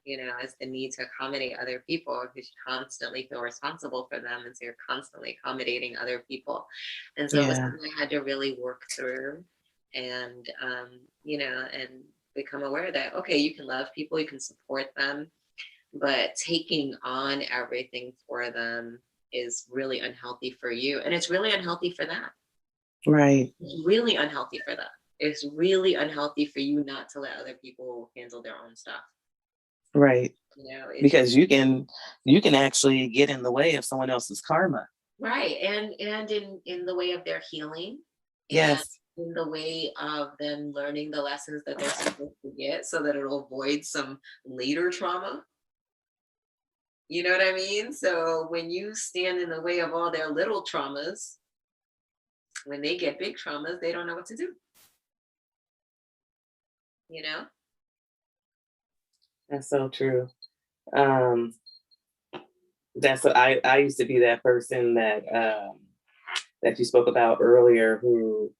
is the need to accommodate other people, because you constantly feel responsible for them, and so you're constantly accommodating other people. And so it was something I had to really work through, and and become aware that, okay, you can love people, you can support them, but taking on everything for them is really unhealthy for you, and it's really unhealthy for them. Right. It's really unhealthy for them. It's really unhealthy for you not to let other people handle their own stuff. Right. Because you can actually get in the way of someone else's karma. Right. And in the way of their healing. Yes. And in the way of them learning the lessons that they're supposed to get, so that it'll avoid some later trauma. You know what I mean? So when you stand in the way of all their little traumas, when they get big traumas, they don't know what to do. That's so true. I used to be that person that you spoke about earlier, who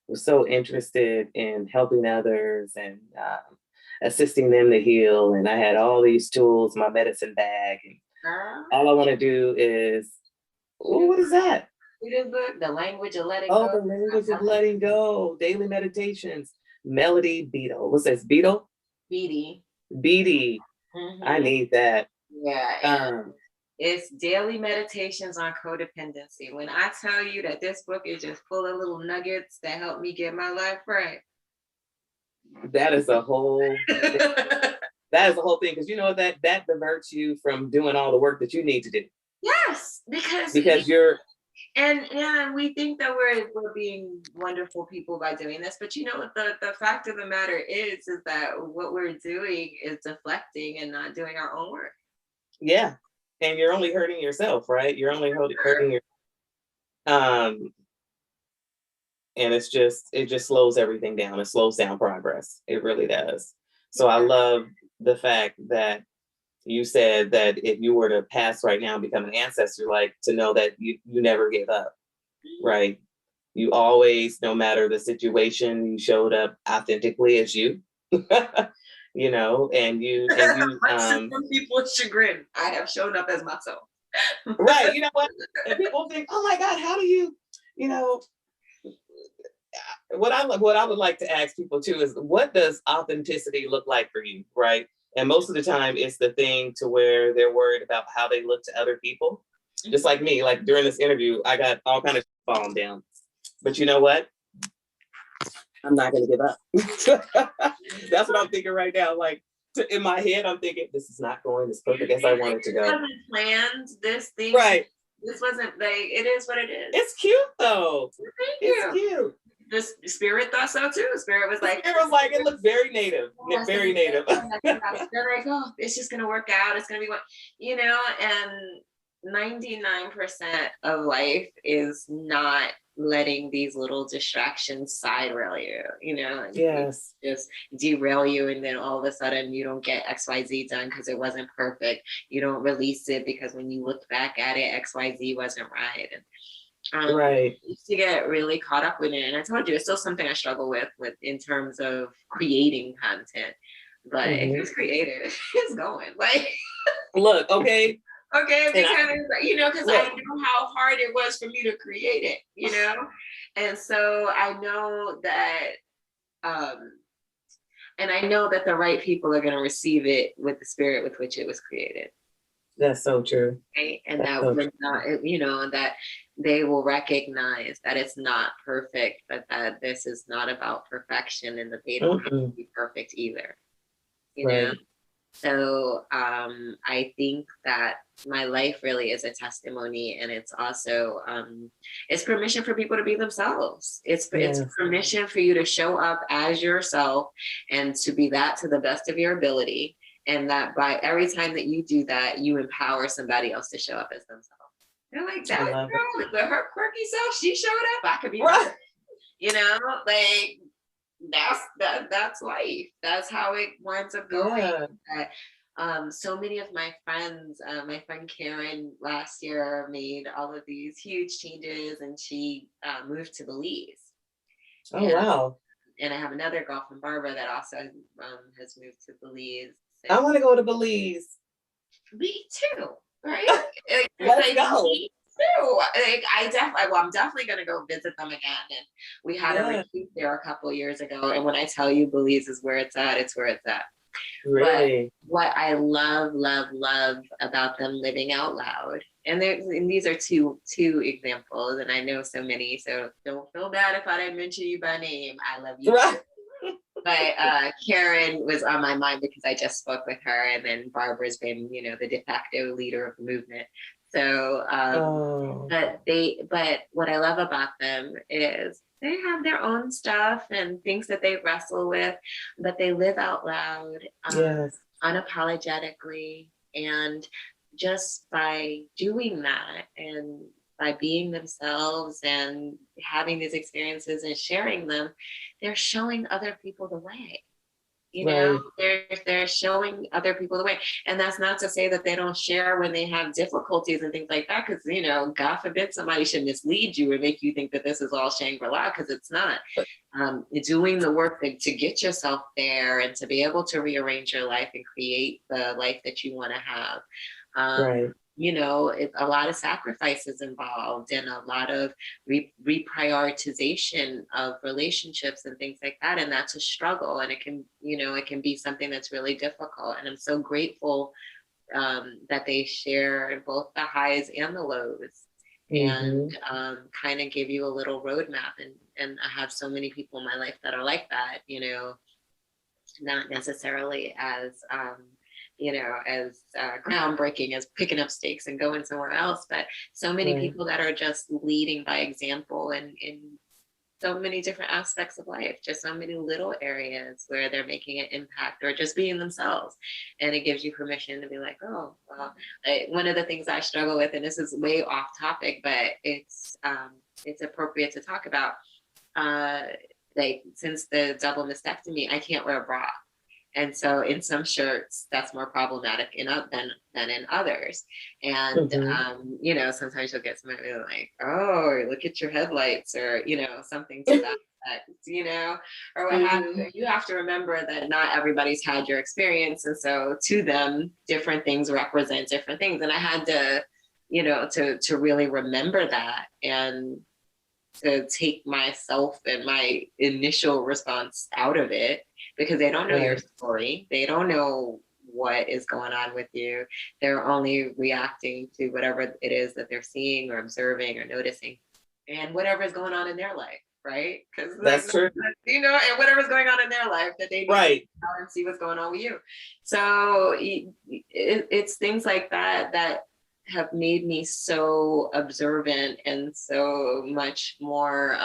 was so interested in helping others and assisting them to heal. And I had all these tools in my medicine bag. And all I want to do is, what is that? The Language of Letting Go. Oh, The Language of Letting Go. Daily Meditations. Melody Beetle. What's this? Beetle? Beatty. Mm-hmm. I need that. Yeah. It's daily meditations on codependency. When I tell you that this book is just full of little nuggets that help me get my life right. That is a whole that is the whole thing, because that diverts you from doing all the work that you need to do. Yes, because you're and we think that we're being wonderful people by doing this, but the fact of the matter is that what we're doing is deflecting and not doing our own work. Yeah, and you're only hurting yourself, right? You're only hurting your and it just slows everything down. It slows down progress. It really does. So I love the fact that you said that if you were to pass right now and become an ancestor, like, to know that you never gave up, right? You always, no matter the situation, you showed up authentically as you, and you some people's chagrin, I have shown up as myself. Right. You know what? And people think, oh my God, how do you, what I would like to ask people too is, what does authenticity look like for you, right? And most of the time it's the thing to where they're worried about how they look to other people. Just like me, like during this interview, I got all kind of falling down. But you know what? I'm not going to give up. That's what I'm thinking right now. Like in my head, I'm thinking, this is not going as perfect as I want it to go. I haven't planned this thing. Right. This wasn't like, it is what it is. It's cute though. Thank it's you. cute. The spirit thought so too. Spirit was like, it looked very native. Very native. They're like, oh, it's just gonna work out. It's gonna be what, you know, and 99% of life is not letting these little distractions siderail you, you know, and yes, just derail you, and then all of a sudden you don't get XYZ done because it wasn't perfect. You don't release it because when you look back at it, XYZ wasn't right. And right. I used to get really caught up with it, and I told you it's still something I struggle with in terms of creating content. But if it's created, it's going. Like, look, okay. Okay, because you know, because I know how hard it was for me to create it, you know, and so I know that, and I know that the right people are going to receive it with the spirit with which it was created. That's so true. Right? And that's that so we're not, you know, that they will recognize that it's not perfect, but that this is not about perfection, and that they don't have to be perfect either. You know. So I think that my life really is a testimony, and it's also it's permission for people to be themselves. It's permission for you to show up as yourself and to be that to the best of your ability, and that by every time that you do that, you empower somebody else to show up as themselves. They're like, that girl with her quirky self, she showed up. I could be right. You know, like. That's life. That's how it winds up going. Yeah. So many of my friends, my friend Karen last year made all of these huge changes, and she moved to Belize. Oh, wow. And I have another girl from Barbara that also has moved to Belize. I want to go to Belize. Me too, right? Let's go. Too. Like I'm definitely gonna go visit them again. And we had a retreat there a couple of years ago. And when I tell you Belize is where it's at, it's where it's at. Really? But what I love about them living out loud, and these are two examples, and I know so many, so don't feel bad if I didn't mention you by name. I love you. Right. But Karen was on my mind because I just spoke with her, and then Barbara's been, you know, the de facto leader of the movement. So, but what I love about them is they have their own stuff and things that they wrestle with, but they live out loud, unapologetically. And just by doing that and by being themselves and having these experiences and sharing them, they're showing other people the way. You know, they're showing other people the way. And that's not to say that they don't share when they have difficulties and things like that, because, you know, God forbid somebody should mislead you and make you think that this is all Shangri-La, because it's not. Doing the work to get yourself there and to be able to rearrange your life and create the life that you want to have. You know, a lot of sacrifices involved, and a lot of reprioritization of relationships and things like that. And that's a struggle. And it can, you know, it can be something that's really difficult. And I'm so grateful that they share both the highs and the lows, and kind of give you a little roadmap. And I have so many people in my life that are like that, you know, not necessarily as, you know, as groundbreaking as picking up stakes and going somewhere else, but so many people that are just leading by example in so many different aspects of life, just so many little areas where they're making an impact or just being themselves. And it gives you permission to be like, oh, well, one of the things I struggle with, and this is way off topic, but it's appropriate to talk about, like since the double mastectomy, I can't wear a bra. And so in some shirts, that's more problematic than in others. And, you know, sometimes you'll get somebody like, oh, look at your headlights, or, you know, something to that effect, you know, or what have you. You have to remember that not everybody's had your experience. And so to them, different things represent different things. And I had to, you know, to really remember that, and to take myself and my initial response out of it, because they don't know your story. They don't know what is going on with you. They're only reacting to whatever it is that they're seeing or observing or noticing, and whatever is going on in their life, right? Because That's true. you know, and whatever's going on in their life that they need Right. to out and see what's going on with you. So it's things like that that have made me so observant and so much more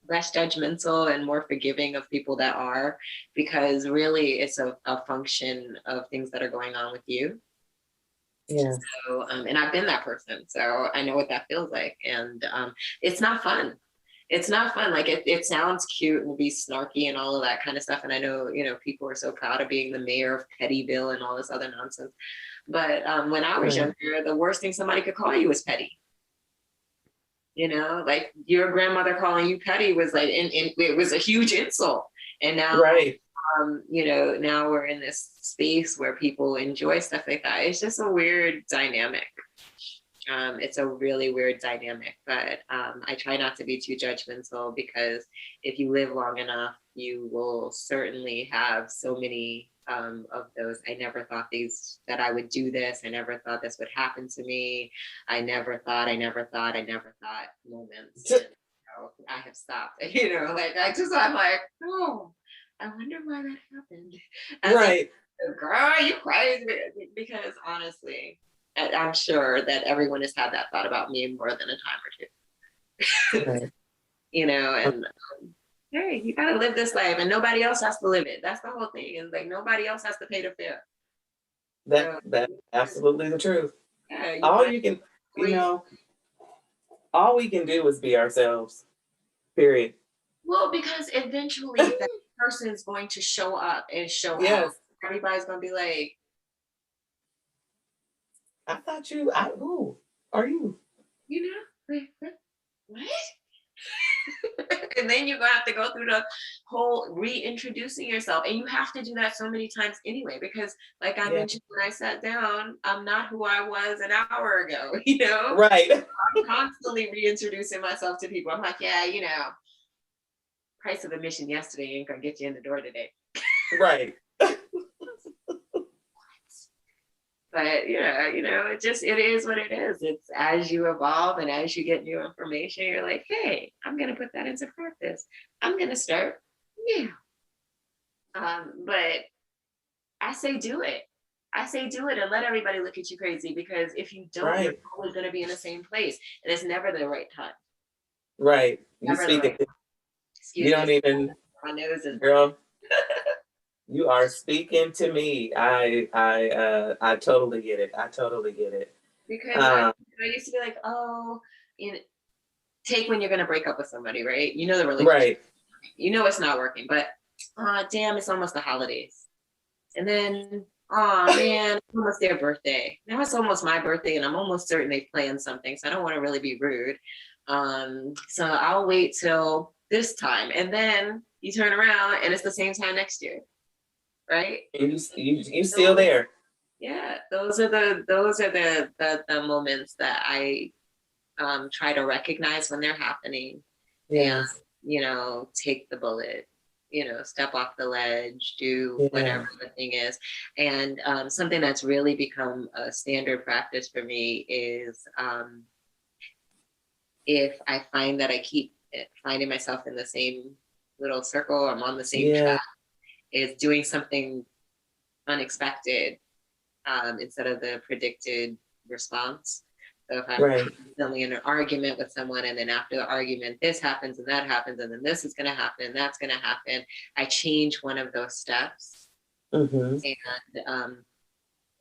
less judgmental and more forgiving of people that are, because really it's a function of things that are going on with you. Yeah. So, and I've been that person, so I know what that feels like, and it's not fun. It's not fun. Like it sounds cute and be snarky and all of that kind of stuff. And I know, you know, people are so proud of being the mayor of Pettyville and all this other nonsense. But when I was younger, the worst thing somebody could call you was petty. You know, like your grandmother calling you petty was like, and it was a huge insult. And now, Right. you know, now we're in this space where people enjoy stuff like that. It's just a weird dynamic. It's a really weird dynamic, but I try not to be too judgmental, because if you live long enough, you will certainly have so many of those. I never thought that I would do this. I never thought this would happen to me. I never thought moments. And, you know, I have stopped, you know, like I'm like, oh, I wonder why that happened. Right. Like, girl, you crazy. Because honestly, I'm sure that everyone has had that thought about me more than a time or two. Right. You know, and hey, you gotta live this life, and nobody else has to live it. That's the whole thing. Is like nobody else has to pay the fare. That's absolutely the truth. Yeah, All you can, you know, all we can do is be ourselves. Period. Well, because eventually that person is going to show up and show out. Everybody's gonna be like, I thought who are you? You know, like, what? And then you're gonna have to go through the whole reintroducing yourself, and you have to do that so many times anyway, because like I mentioned when I sat down, I'm not who I was an hour ago. You know, right? I'm constantly reintroducing myself to people. I'm like, yeah, you know, price of admission yesterday ain't gonna get you in the door today. Right. But yeah, you know, it is what it is. It's as you evolve and as you get new information, you're like, hey, I'm gonna put that into practice. I'm gonna start. Yeah. But I say do it. I say do it and let everybody look at you crazy, because if you don't, you're always gonna be in the same place. And it's never the right time. Right. You speak it. You don't even my nose is girl. You are speaking to me. I totally get it. I totally get it. Because I used to be like, oh, you know, take when you're gonna break up with somebody, right? You know the relationship. Right. You know it's not working, but damn, it's almost the holidays. And then, oh man, it's almost their birthday. Now it's almost my birthday, and I'm almost certain they planned something, so I don't want to really be rude. So I'll wait till this time, and then you turn around and it's the same time next year. Right? And you still there. Yeah, those are the moments that I try to recognize when they're happening. Yeah. And, you know, take the bullet, you know, step off the ledge, do whatever the thing is. And something that's really become a standard practice for me is if I find that I keep finding myself in the same little circle, I'm on the same track, is doing something unexpected instead of the predicted response. So if I'm constantly in an argument with someone, and then after the argument, this happens and that happens, and then this is going to happen and that's going to happen, I change one of those steps. And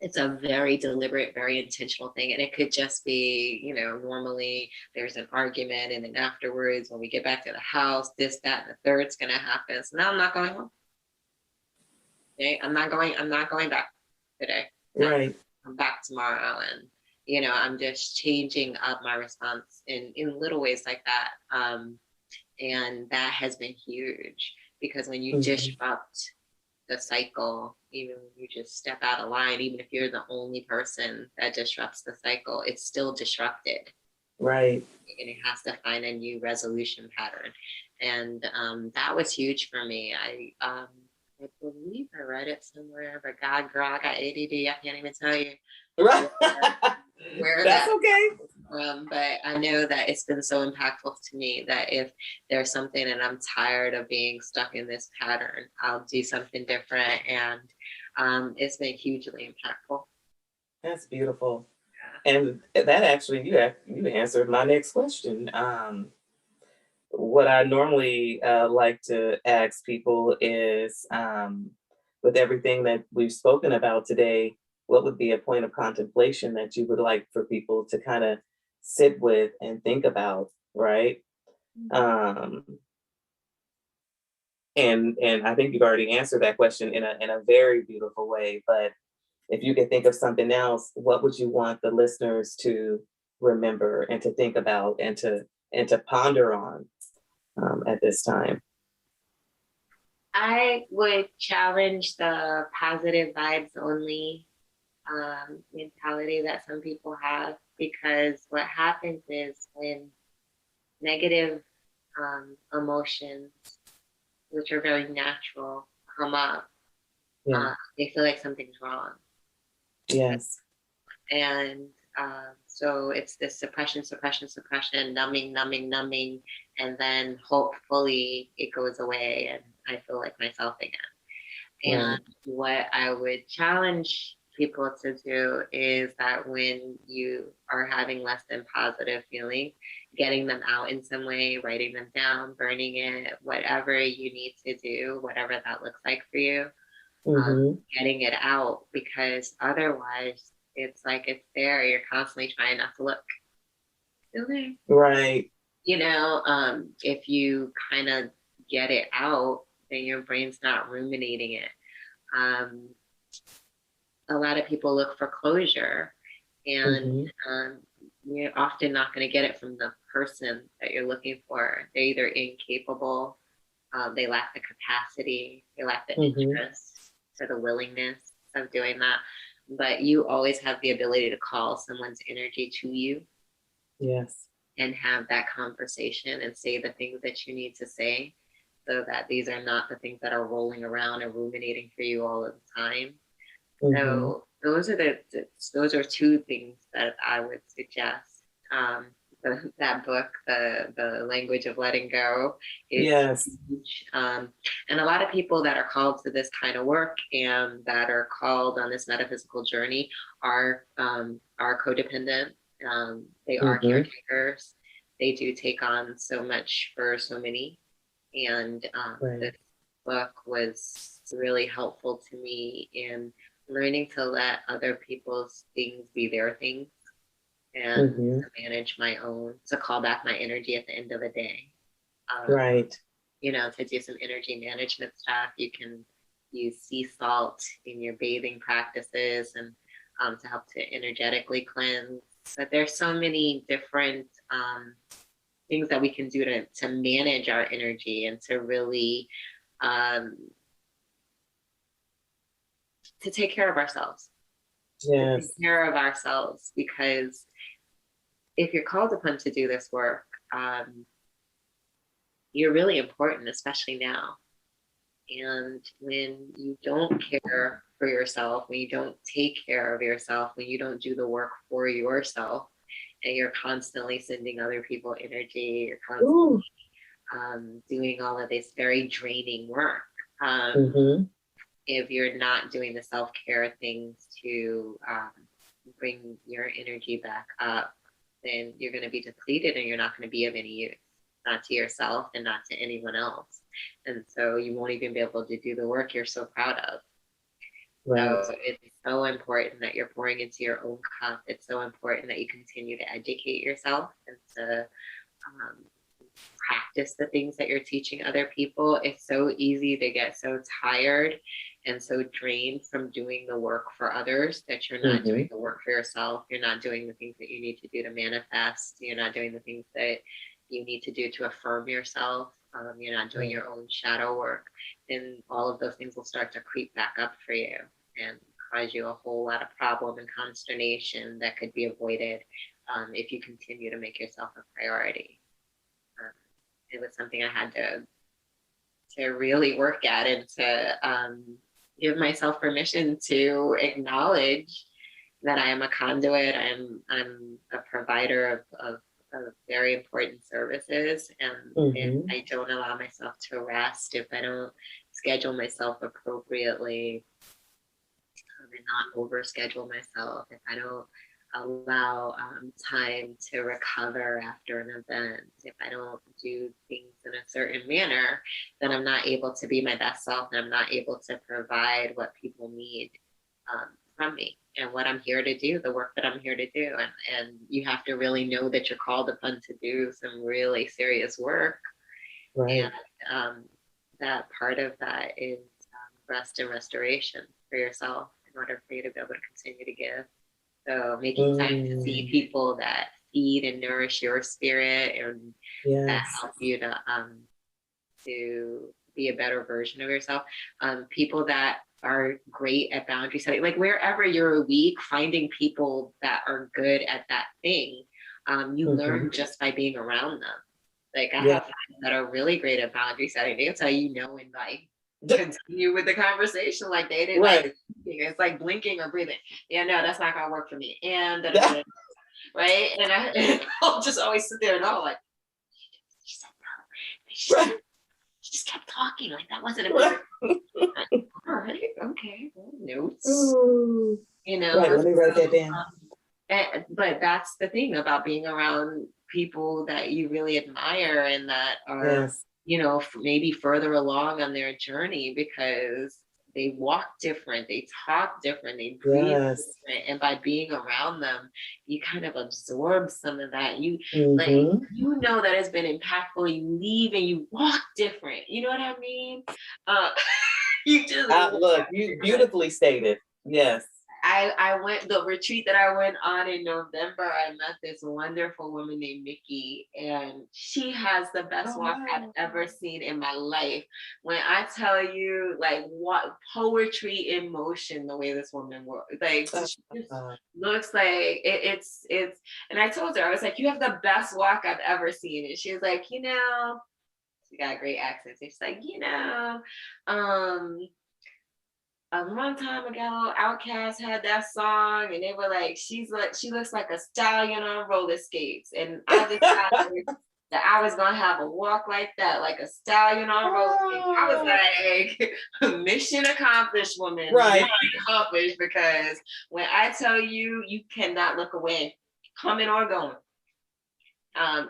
it's a very deliberate, very intentional thing. And it could just be, you know, normally there's an argument, and then afterwards, when we get back to the house, this, that, and the third's going to happen. So now I'm not going home. Okay, I'm not going back today. Right. I'm back tomorrow, and you know, I'm just changing up my response in little ways like that. And that has been huge, because when you disrupt the cycle, even when you just step out of line, even if you're the only person that disrupts the cycle, it's still disrupted. Right. And it has to find a new resolution pattern. And that was huge for me. I believe I read it somewhere, but God, girl, I got ADD. I can't even tell you. Right. Where That's okay. But I know that it's been so impactful to me that if there's something and I'm tired of being stuck in this pattern, I'll do something different. And it's been hugely impactful. That's beautiful. And that actually, you answered my next question. What I normally like to ask people is, with everything that we've spoken about today, what would be a point of contemplation that you would like for people to kind of sit with and think about, right? Um, and I think you've already answered that question in a very beautiful way. But if you could think of something else, what would you want the listeners to remember and to think about and to ponder on at this time? I would challenge the positive vibes only mentality that some people have, because what happens is when negative emotions, which are very natural, come up, Yeah. they feel like something's wrong. Yes. And so it's this suppression, numbing, and then hopefully it goes away and I feel like myself again. And what I would challenge people to do is that when you are having less than positive feelings, getting them out in some way, writing them down, burning it, whatever you need to do, whatever that looks like for you, getting it out, because otherwise it's like it's there. You're constantly trying not to look. Still there. Right. You know, if you kind of get it out, then your brain's not ruminating it. A lot of people look for closure, and you're often not going to get it from the person that you're looking for. They're either incapable, they lack the capacity, they lack the interest or the willingness of doing that. But you always have the ability to call someone's energy to you. Yes. And have that conversation and say the things that you need to say, so that these are not the things that are rolling around and ruminating for you all of the time. So those are two things that I would suggest. That book, the language of letting go, is huge. And a lot of people that are called to this kind of work and that are called on this metaphysical journey are codependent. They are caretakers. They do take on so much for so many. And this book was really helpful to me in learning to let other people's things be their things, and to manage my own, to call back my energy at the end of the day. You know, to do some energy management stuff. You can use sea salt in your bathing practices and to help to energetically cleanse. But there's so many different things that we can do to manage our energy and to really to take care of ourselves. To take care of ourselves, because if you're called upon to do this work, you're really important, especially now. And when you don't care for yourself, when you don't take care of yourself, when you don't do the work for yourself, and you're constantly sending other people energy, you're constantly doing all of this very draining work. If you're not doing the self-care things to bring your energy back up, then you're going to be depleted and you're not going to be of any use, not to yourself and not to anyone else. And so you won't even be able to do the work you're so proud of. So it's so important that you're pouring into your own cup. It's so important that you continue to educate yourself and to practice the things that you're teaching other people. It's so easy to get so tired and so drained from doing the work for others that you're not doing the work for yourself. You're not doing the things that you need to do to manifest. You're not doing the things that you need to do to affirm yourself. You're not doing your own shadow work. And all of those things will start to creep back up for you and cause you a whole lot of problem and consternation that could be avoided if you continue to make yourself a priority. It was something I had to really work at and to give myself permission to acknowledge that I am a conduit. I'm a provider of very important services, and if Mm-hmm. I don't allow myself to rest, if I don't schedule myself appropriately, and not overschedule myself, if I don't allow time to recover after an event, if I don't do things in a certain manner, then I'm not able to be my best self, and I'm not able to provide what people need from me and what I'm here to do, the work that I'm here to do. And you have to really know that you're called upon to do some really serious work. Right. And that part of that is rest and restoration for yourself in order for you to be able to continue to give. So making time to see people that feed and nourish your spirit, and that help you to be a better version of yourself. People that are great at boundary setting, like wherever you're weak, finding people that are good at that thing, you learn just by being around them. Like I have friends that are really great at boundary setting. They'll tell you no and like continue with the conversation like they didn't like it's like blinking or breathing. Yeah, no, that's not gonna work for me. And right. And I'll just always sit there and all like, she said no. She just kept talking like that wasn't a big all right, okay, well, notes. You know, let me write that down. But that's the thing about being around people that you really admire and that are, you know, maybe further along on their journey, because they walk different, they talk different, they breathe different, and by being around them, you kind of absorb some of that. You like, you know that has been impactful. You leave and you walk different. You know what I mean? You just look. You beautifully stated. Yes. I went the retreat that I went on in November. I met this wonderful woman named Nikki, and she has the best walk I've ever seen in my life. When I tell you, like, what poetry in motion, the way this woman works, like, she just looks like it's. And I told her, I was like, you have the best walk I've ever seen, and she was like, you know, she got a great accent. So she's like, you know, a long time ago, Outkast had that song, and they were like, she looks like a stallion on roller skates, and I decided that I was gonna have a walk like that, like a stallion on roller skates. I was like, mission accomplished, woman. Right. Mission accomplished, because when I tell you, you cannot look away, coming or going.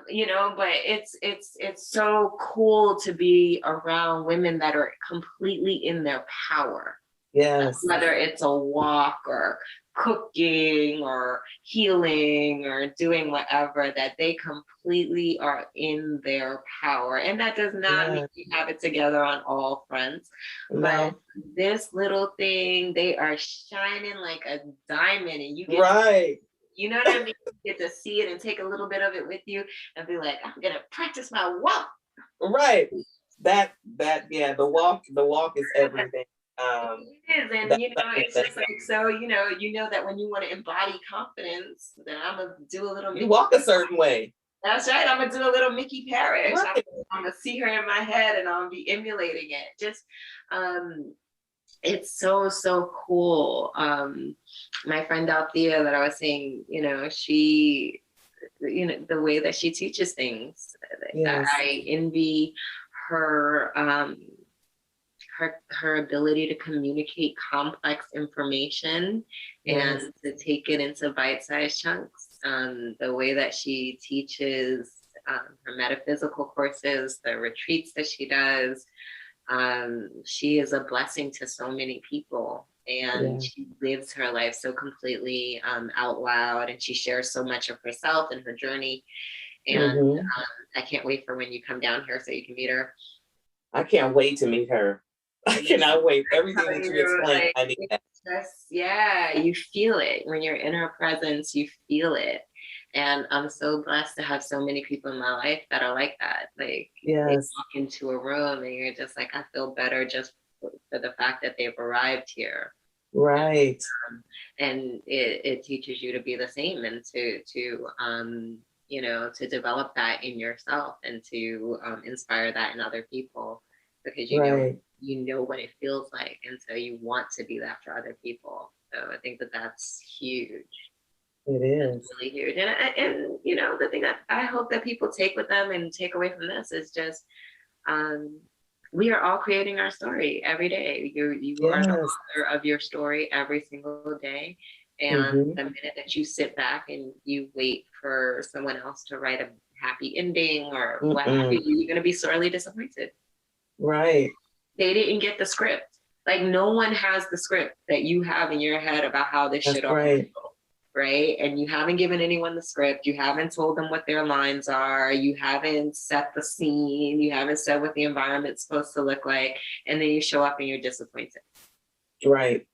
You know, but it's so cool to be around women that are completely in their power. Yes. Whether it's a walk or cooking or healing or doing whatever, that they completely are in their power. And that does not mean you have it together on all fronts. But this little thing, they are shining like a diamond, and you get you know what I mean? You get to see it and take a little bit of it with you and be like, I'm gonna practice my walk. Right. That the walk is everything. It is, and you know, it's just like, so you know that when you want to embody confidence, then I'm gonna do a little. You walk a certain way. That's right. I'm gonna do a little Mickey Parrish. I'm gonna see her in my head, and I'll be emulating it. Just, it's so cool. My friend Althea that I was saying, you know, she, you know, the way that she teaches things, I envy her. Her ability to communicate complex information and to take it into bite-sized chunks. The way that she teaches her metaphysical courses, the retreats that she does, she is a blessing to so many people, and she lives her life so completely out loud, and she shares so much of herself and her journey. And I can't wait for when you come down here so you can meet her. I can't wait to meet her. I cannot wait. Everything that you explained, like, I need that. Just, you feel it. When you're in her presence, you feel it. And I'm so blessed to have so many people in my life that are like that. Like, they walk into a room and you're just like, I feel better just for the fact that they've arrived here. Right. And it teaches you to be the same, and to you know, to develop that in yourself, and to inspire that in other people, because you know what it feels like, and so you want to be that for other people. So I think that that's huge. It is. Really huge. And you know, the thing that I hope that people take with them and take away from this is just we are all creating our story every day. You are the Yes. author of your story every single day. And Mm-hmm. the minute that you sit back and you wait for someone else to write a happy ending or what have you, you're gonna be sorely disappointed. Right. They didn't get the script. Like no one has the script that you have in your head about how this That's should all right. go. Right? And you haven't given anyone the script. You haven't told them what their lines are. You haven't set the scene. You haven't said what the environment's supposed to look like. And then you show up and you're disappointed. Right.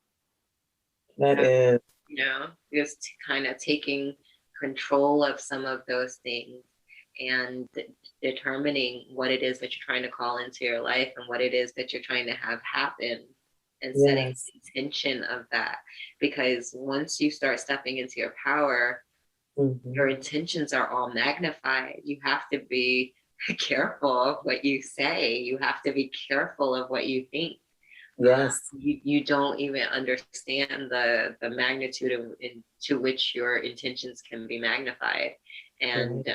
That is. You know, just kind of taking control of some of those things and determining what it is that you're trying to call into your life and what it is that you're trying to have happen and setting Yes. the intention of that. Because once you start stepping into your power, your intentions are all magnified. You have to be careful of what you say. You have to be careful of what you think. Yes. You don't even understand the magnitude of to which your intentions can be magnified. And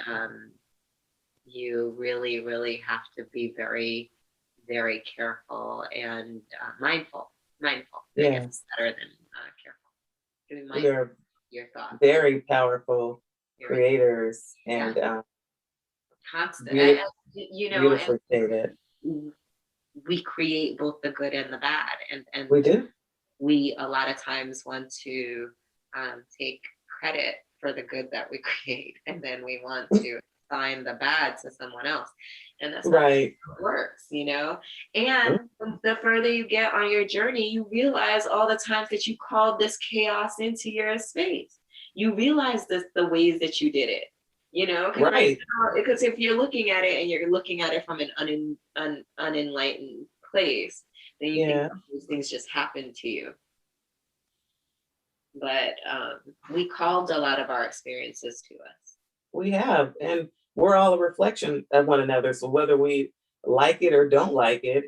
you really, really have to be very, very careful and mindful. Mindful. Yeah. I guess it's better than careful. We are your thoughts. very powerful creators and constant. You know, beautifully stated. We create both the good and the bad, and we do. We a lot of times want to take credit for the good that we create, and then we want to assign the bad to someone else, and that's not right. how it works, you know. And the further you get on your journey, you realize all the times that you called this chaos into your space. You realize the ways that you did it, you know, right? Because if you're looking at it and you're looking at it from an unenlightened place, then you think those things just happen to you. But we called a lot of our experiences to us. We have, and we're all a reflection of one another. So whether we like it or don't like it,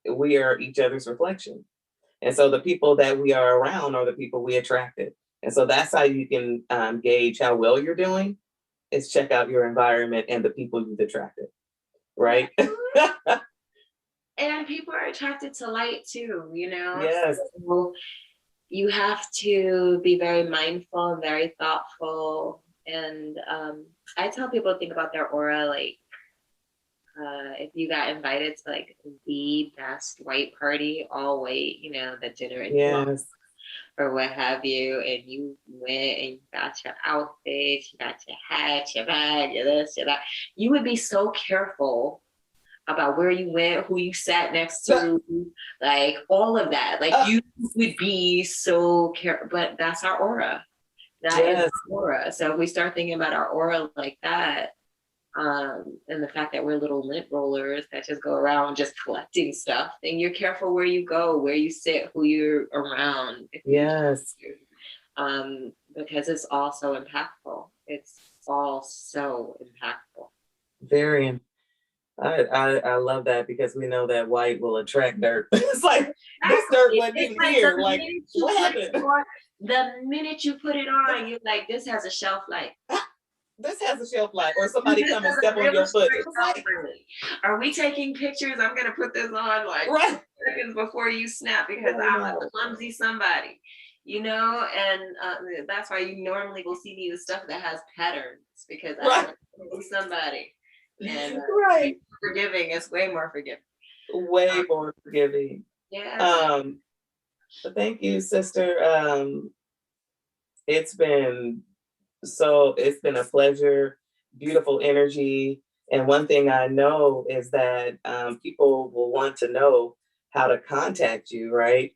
we are each other's reflection. And so the people that we are around are the people we attracted. And so that's how you can gauge how well you're doing, is check out your environment and the people you've attracted, right? And people are attracted to light too, you know? Yes. So you have to be very mindful and very thoughtful. And I tell people to think about their aura, like if you got invited to like the best white party, all white, you know, the dinner and or what have you, and you went and you got your outfit, you got your hat, your bag, your this, your that, you would be so careful about where you went, who you sat next to, like all of that. Like you would be so careful, but that's our aura. That is our aura. So if we start thinking about our aura like that, and the fact that we're little lint rollers that just go around just collecting stuff, then you're careful where you go, where you sit, who you're around. Because it's all so impactful. It's all so impactful. Very. I love that, because we know that white will attract dirt. It's like this dirt wasn't even here. Like what happened? The minute you put it on, you're like, this has a shelf life. This has a shelf life, or somebody come and step on your foot. Like, are we taking pictures? I'm gonna put this on like seconds before you snap, because I'm a clumsy somebody, you know. And that's why you normally will see me with stuff that has patterns, because I'm a clumsy somebody. And forgiving is way more forgiving. Way more forgiving. Yeah. But thank you, sister. It's been a pleasure, beautiful energy. And one thing I know is that people will want to know how to contact you, right?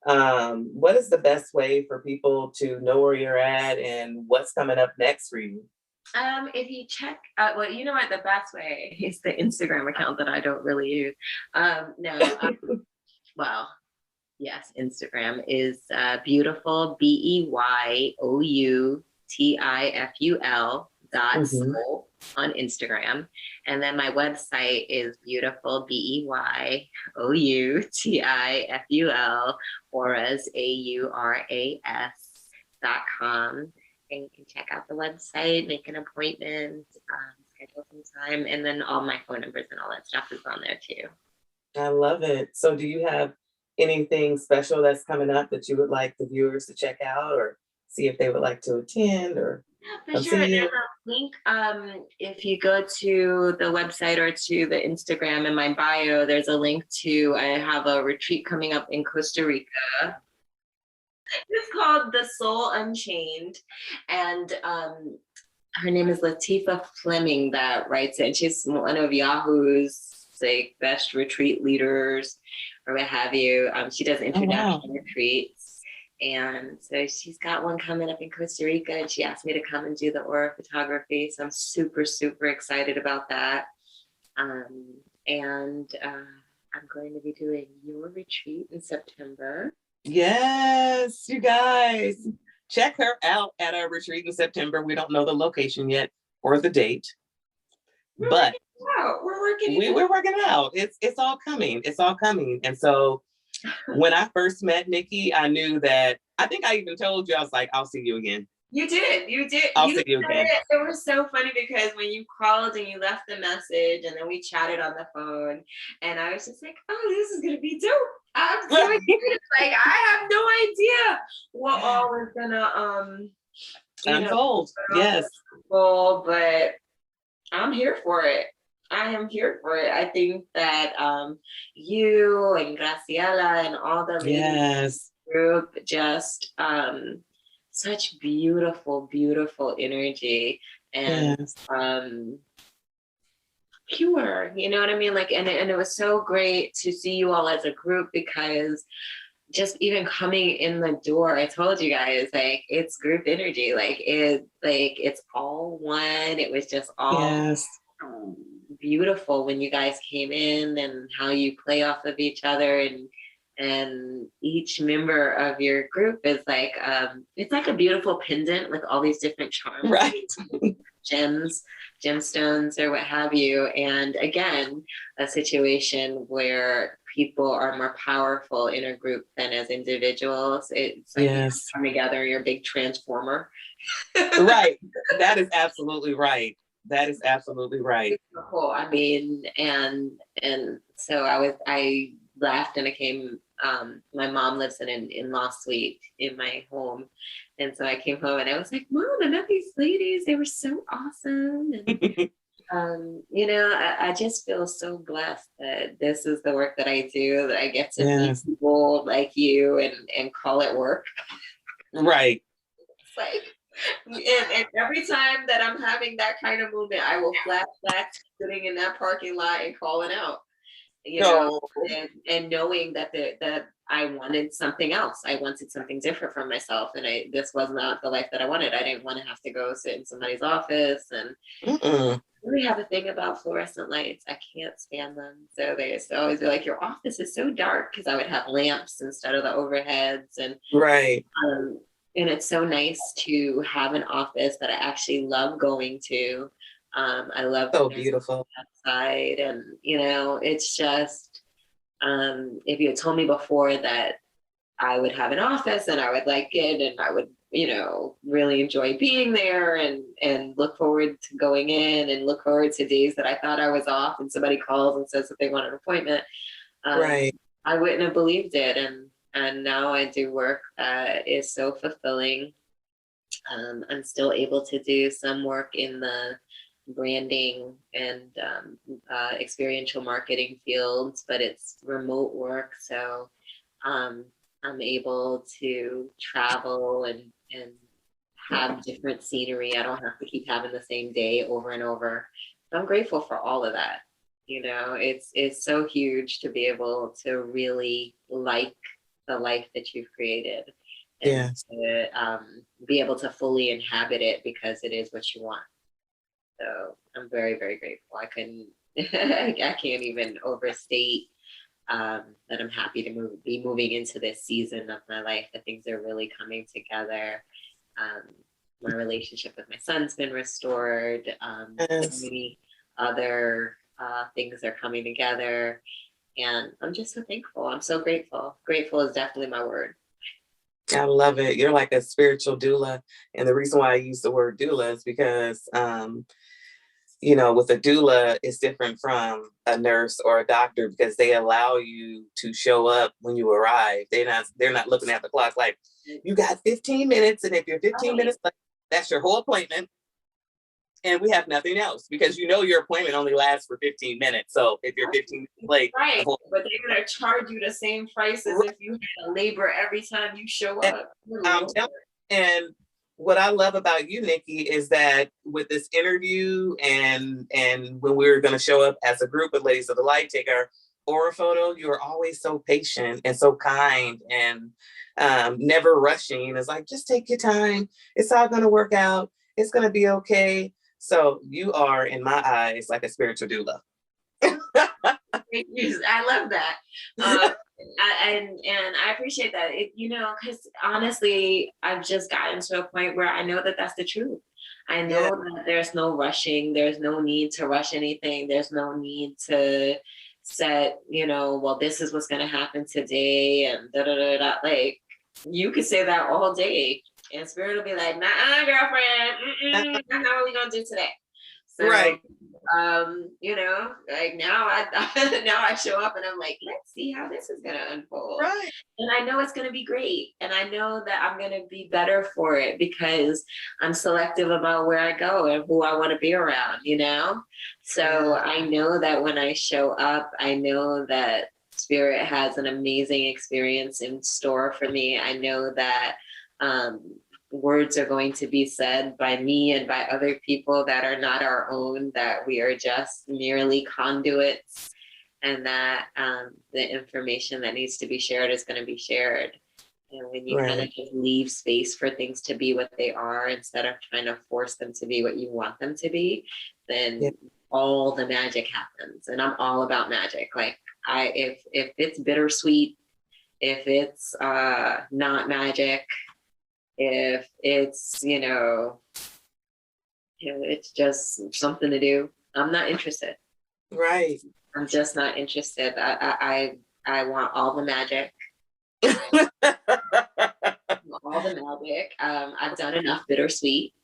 What is the best way for people to know where you're at and what's coming up next for you? If you check, well, you know what, the best way is the Instagram account that I don't really use. Well, yes, Instagram is BeYOUtiful, BeYOUtiful Mhm. .soul on Instagram. And then my website is beautiful, BeYoutiful, auras, AURAS.com. And you can check out the website, make an appointment, schedule some time, and then all my phone numbers and all that stuff is on there too. I love it. So do you have anything special that's coming up that you would like the viewers to check out or see if they would like to attend or Yeah, for come sure. see There's you? a link. If you go to the website or to the Instagram in my bio, there's a link to, I have a retreat coming up in Costa Rica. It's called The Soul Unchained. And her name is Latifa Fleming that writes it. She's one of Yahoo's like best retreat leaders or what have you. She does Oh, wow. international retreats. And so she's got one coming up in Costa Rica, and she asked me to come and do the aura photography. So I'm super, super excited about that. And I'm going to be doing your retreat in September. Yes, you guys. Check her out at our retreat in September. We don't know the location yet or the date, but We're working we're working it out. It's all coming. It's all coming. And so when I first met Nikki, I knew that, I think I even told you, I was like, I'll see you again. You did. I'll You see you said again. it was so funny because when you called and you left the message and then we chatted on the phone and I was just like, oh, this is gonna be dope. I'm so excited. Like I have no idea what all is gonna Unfold. Yes. but I'm here for it. I am here for it. I think that you and Graciela and all the ladies Yes. group just such beautiful, beautiful energy and Yes. pure, you know what I mean? Like, and it was so great to see you all as a group because just even coming in the door, I told you guys, like, it's group energy. It's all one. It was just all Yes. beautiful when you guys came in and how you play off of each other and each member of your group is like it's like a beautiful pendant with all these different charms, Right. gemstones or what have you. And again, a situation where people are more powerful in a group than as individuals. It's like you come together, you're a big transformer. Right. That is absolutely right. That is absolutely right. Cool. I mean, and so I left and I came. My mom lives in an in-law suite in my home, and so I came home and I was like, "Mom, I met these ladies. They were so awesome." And I just feel so blessed that this is the work that I do. That I get to meet people like you and call it work. Right. It's like. And every time that I'm having that kind of movement, I will flash back sitting in that parking lot and calling out, and knowing that that I wanted something else. I wanted something different from myself, and this was not the life that I wanted. I didn't want to have to go sit in somebody's office and. Really have a thing about fluorescent lights. I can't stand them. So they used to always be like, your office is so dark, because I would have lamps instead of the overheads and right. And it's so nice to have an office that I actually love going to. I love so beautiful outside, and it's just if you had told me before that I would have an office and I would like it and I would really enjoy being there and look forward to going in and look forward to days that I thought I was off and somebody calls and says that they want an appointment, right, I wouldn't have believed it. And now I do work that is so fulfilling. I'm still able to do some work in the branding and experiential marketing fields, but it's remote work. So I'm able to travel and have different scenery. I don't have to keep having the same day over and over. So I'm grateful for all of that. It's so huge to be able to really like the life that you've created and to be able to fully inhabit it because it is what you want. So I'm very, very grateful. I can't even overstate that I'm happy to be moving into this season of my life. That things are really coming together. my relationship with my son's been restored. So Yes. many other things are coming together. And I'm just so thankful. I'm so grateful. Grateful is definitely my word. I love it. You're like a spiritual doula. And the reason why I use the word doula is because, you know, with a doula, it's different from a nurse or a doctor because they allow you to show up when you arrive. They're not looking at the clock like, you got 15 minutes. And if you're 15 minutes late, that's your whole appointment. And we have nothing else because you know your appointment only lasts for 15 minutes. So if you're 15 minutes late, right, but they're gonna charge you the same price as if you had to labor every time you show up. I'm telling you, and what I love about you, Nikki, is that with this interview and when we were going to show up as a group of Ladies of the Light, take our aura photo, you are always so patient and so kind and never rushing. It's like, just take your time. It's all going to work out. It's going to be okay. So you are, in my eyes, like a spiritual doula. I love that. And I appreciate that. You know, because honestly, I've just gotten to a point where I know that that's the truth. I know that there's no rushing. There's no need to rush anything. There's no need to set, you know, well, this is what's going to happen today and da da da da. Like, you could say that all day, and spirit will be like, nah, girlfriend, that's not what we're going to do today. So, right. You know, like now now I show up and I'm like, let's see how this is gonna unfold. Right. And I know it's gonna be great. And I know that I'm gonna be better for it because I'm selective about where I go and who I want to be around, you know? So I know that when I show up, I know that spirit has an amazing experience in store for me. I know that words are going to be said by me and by other people that are not our own, that we are just merely conduits, and that the information that needs to be shared is going to be shared. And when you kind of just leave space for things to be what they are instead of trying to force them to be what you want them to be, then all the magic happens. And I'm all about magic. Like if it's bittersweet, if it's not magic, if it's, you know, it's just something to do, I'm not interested. Right. I'm just not interested. I want all the magic. All the magic. I've done enough bittersweet.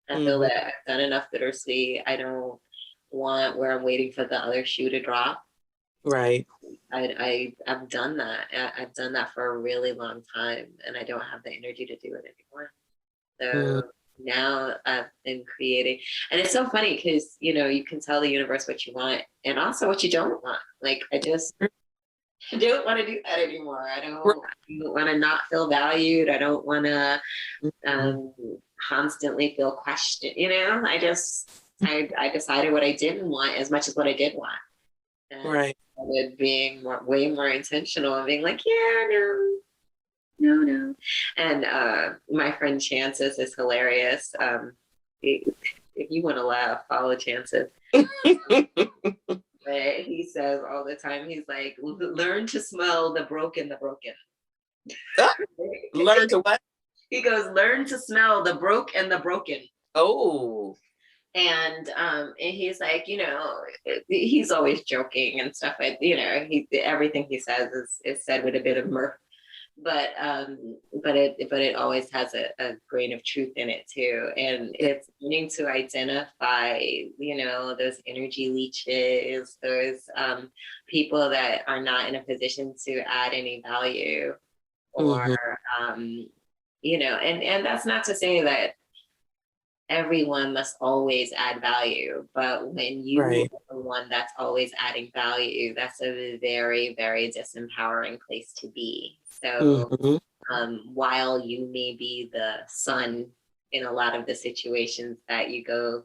I feel that I've done enough bittersweet. I don't want where I'm waiting for the other shoe to drop. Right. I've done that. I've done that for a really long time, and I don't have the energy to do it anymore. So now I've been creating, and it's so funny because, you know, you can tell the universe what you want and also what you don't want. Like I don't want to do that anymore. I don't want to not feel valued. I don't want to constantly feel questioned. You know, I decided what I didn't want as much as what I did want. And started being way more intentional and being like, yeah, no. And my friend Chances is hilarious. If you want to laugh, follow Chances. But he says all the time, he's like, learn to smell the broken. Learn to what? He goes, learn to smell the broken. Oh. And he's like, you know, he's always joking and stuff. Like, you know, everything he says is said with a bit of mirth, but it always has a grain of truth in it too. And it's beginning to identify, you know, those energy leeches, those people that are not in a position to add any value, or you know, and that's not to say that everyone must always add value, but when you are the one that's always adding value, that's a very, very disempowering place to be. So while you may be the sun in a lot of the situations that you go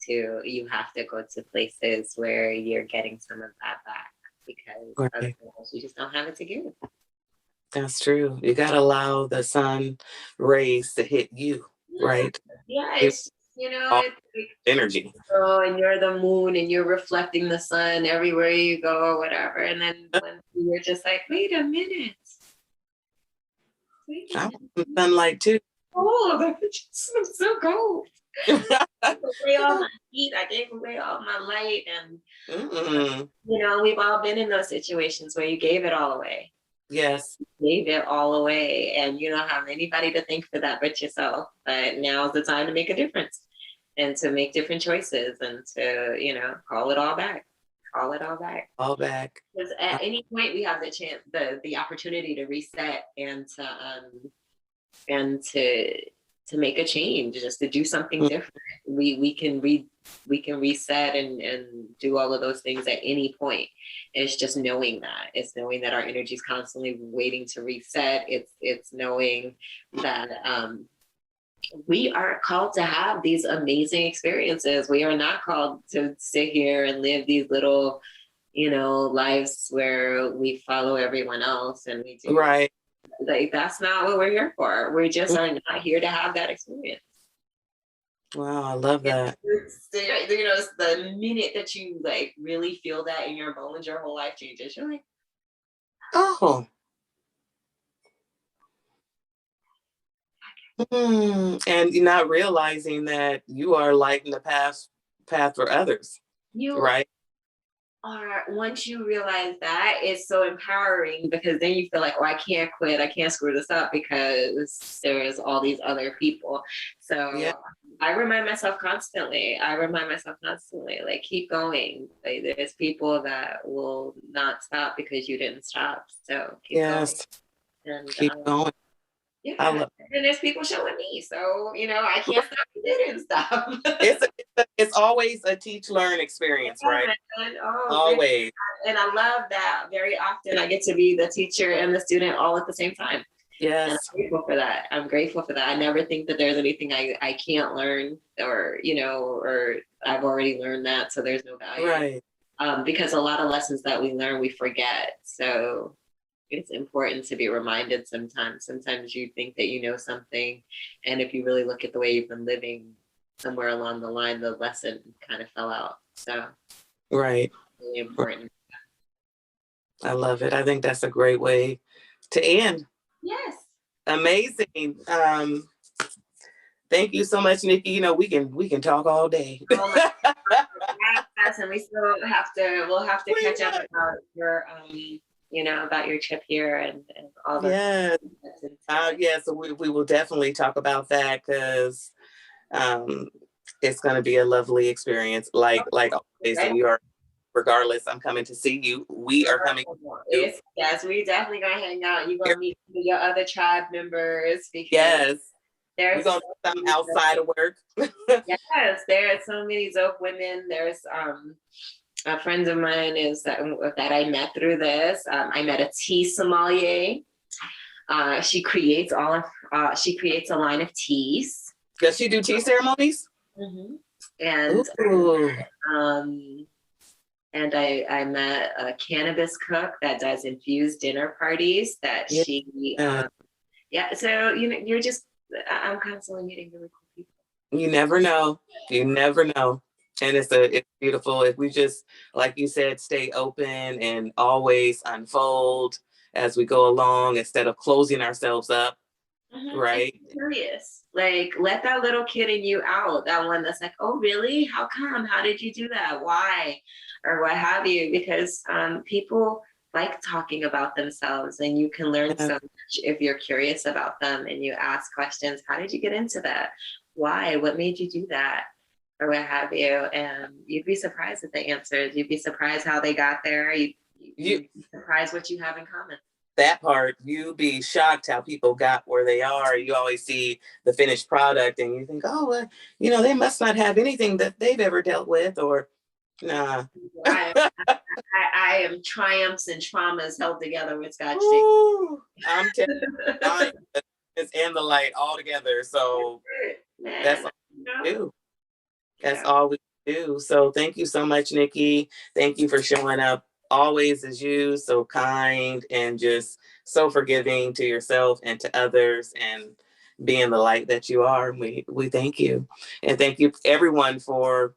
to, you have to go to places where you're getting some of that back, because otherwise you just don't have it to give. That's true. You got to allow the sun rays to hit you, right? Yeah, it's, you know, it's energy. Oh, and you're the moon and you're reflecting the sun everywhere you go or whatever. And then when you're just like, wait a minute. I want some sunlight too. cold. I'm so cold. I gave away all my heat. I gave away all my light. And, we've all been in those situations where you gave it all away. Yes. Gave it all away. And you don't have anybody to thank for that but yourself. But now's the time to make a difference and to make different choices and to, call it all back. Call it all back. All back. Because at any point we have the chance, the opportunity to reset and to make a change, just to do something different. We can reset and do all of those things at any point. It's just knowing that. It's knowing that our energy is constantly waiting to reset. It's knowing that we are called to have these amazing experiences. We are not called to sit here and live these little, lives where we follow everyone else and we do. Right. Like, that's not what we're here for. We just are not here to have that experience. Wow, I love that. It's the minute that you like really feel that in your bones, your whole life changes. You're like, oh. And you're not realizing that you are lighting the path for others. Right. Once you realize that, it's so empowering, because then you feel like, oh, I can't quit, I can't screw this up because there's all these other people. So yeah. I remind myself constantly, like, keep going. Like, there's people that will not stop because you didn't stop. So keep going. And keep going. Yeah, and there's people showing me, so I can't stop. You didn't stop. It's always a teach-learn experience, right? Always. And I love that. Very often, I get to be the teacher and the student all at the same time. Yes, and I'm grateful for that. I never think that there's anything I can't learn, or or I've already learned that, so there's no value. Right. Because a lot of lessons that we learn, we forget. So it's important to be reminded sometimes. Sometimes you think that you know something, and if you really look at the way you've been living, somewhere along the line, the lesson kind of fell out. So, right. Really important. I love it. I think that's a great way to end. Yes. Amazing. Thank you so much, Nikki. We can talk all day. Oh my God. And we still we'll have to catch up about your about your trip here and all that. Yeah. So we will definitely talk about that, because it's going to be a lovely experience. Like always, and you are, regardless, I'm coming to see you. We are coming. Yes, we definitely gonna hang out. You're gonna meet your other tribe members. Yes. We're gonna do something outside of work. Yes, there are so many dope women. There's a friend of mine that I met through this. I met a tea sommelier. She creates a line of teas. Does she do tea ceremonies? Mm-hmm. And I met a cannabis cook that does infused dinner parties. So I'm constantly meeting really cool people. You never know. And it's beautiful if we just, like you said, stay open and always unfold as we go along, instead of closing ourselves up. Mm-hmm. Right. Curious. Like, let that little kid in you out. That one that's like, oh, really? How come? How did you do that? Why? Or what have you? Because people like talking about themselves, and you can learn so much if you're curious about them and you ask questions. How did you get into that? Why? What made you do that? Or what have you? And you'd be surprised at the answers. You'd be surprised how they got there. You'd be surprised what you have in common. That part, you'd be shocked how people got where they are. You always see the finished product and you think, oh, they must not have anything that they've ever dealt with, or nah. I am triumphs and traumas held together with Scotch tape. I'm telling you, and the light all together. So that's all we do. That's all we do. So thank you so much, Nikki. Thank you for showing up always as you, so kind and just so forgiving to yourself and to others, and being the light that you are. We thank you. And thank you everyone for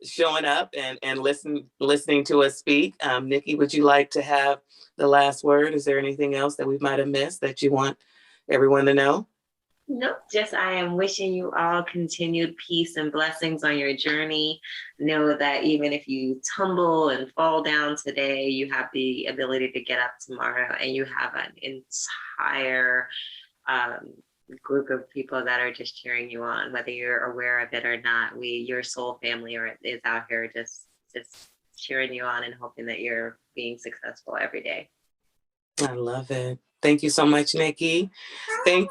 showing up and listening to us speak. Nikki, would you like to have the last word? Is there anything else that we might have missed that you want everyone to know? Nope, just I am wishing you all continued peace and blessings on your journey. Know that even if you tumble and fall down today, you have the ability to get up tomorrow, and you have an entire um, group of people that are just cheering you on, whether you're aware of it or not. Your soul family, is out here just cheering you on and hoping that you're being successful every day. I love it. Thank you so much, Nikki. Thank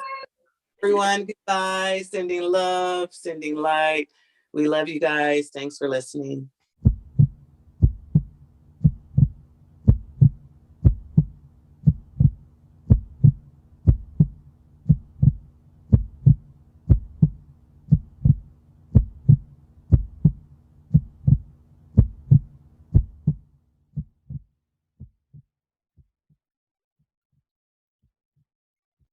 everyone. Goodbye. Sending love, sending light. We love you guys. Thanks for listening.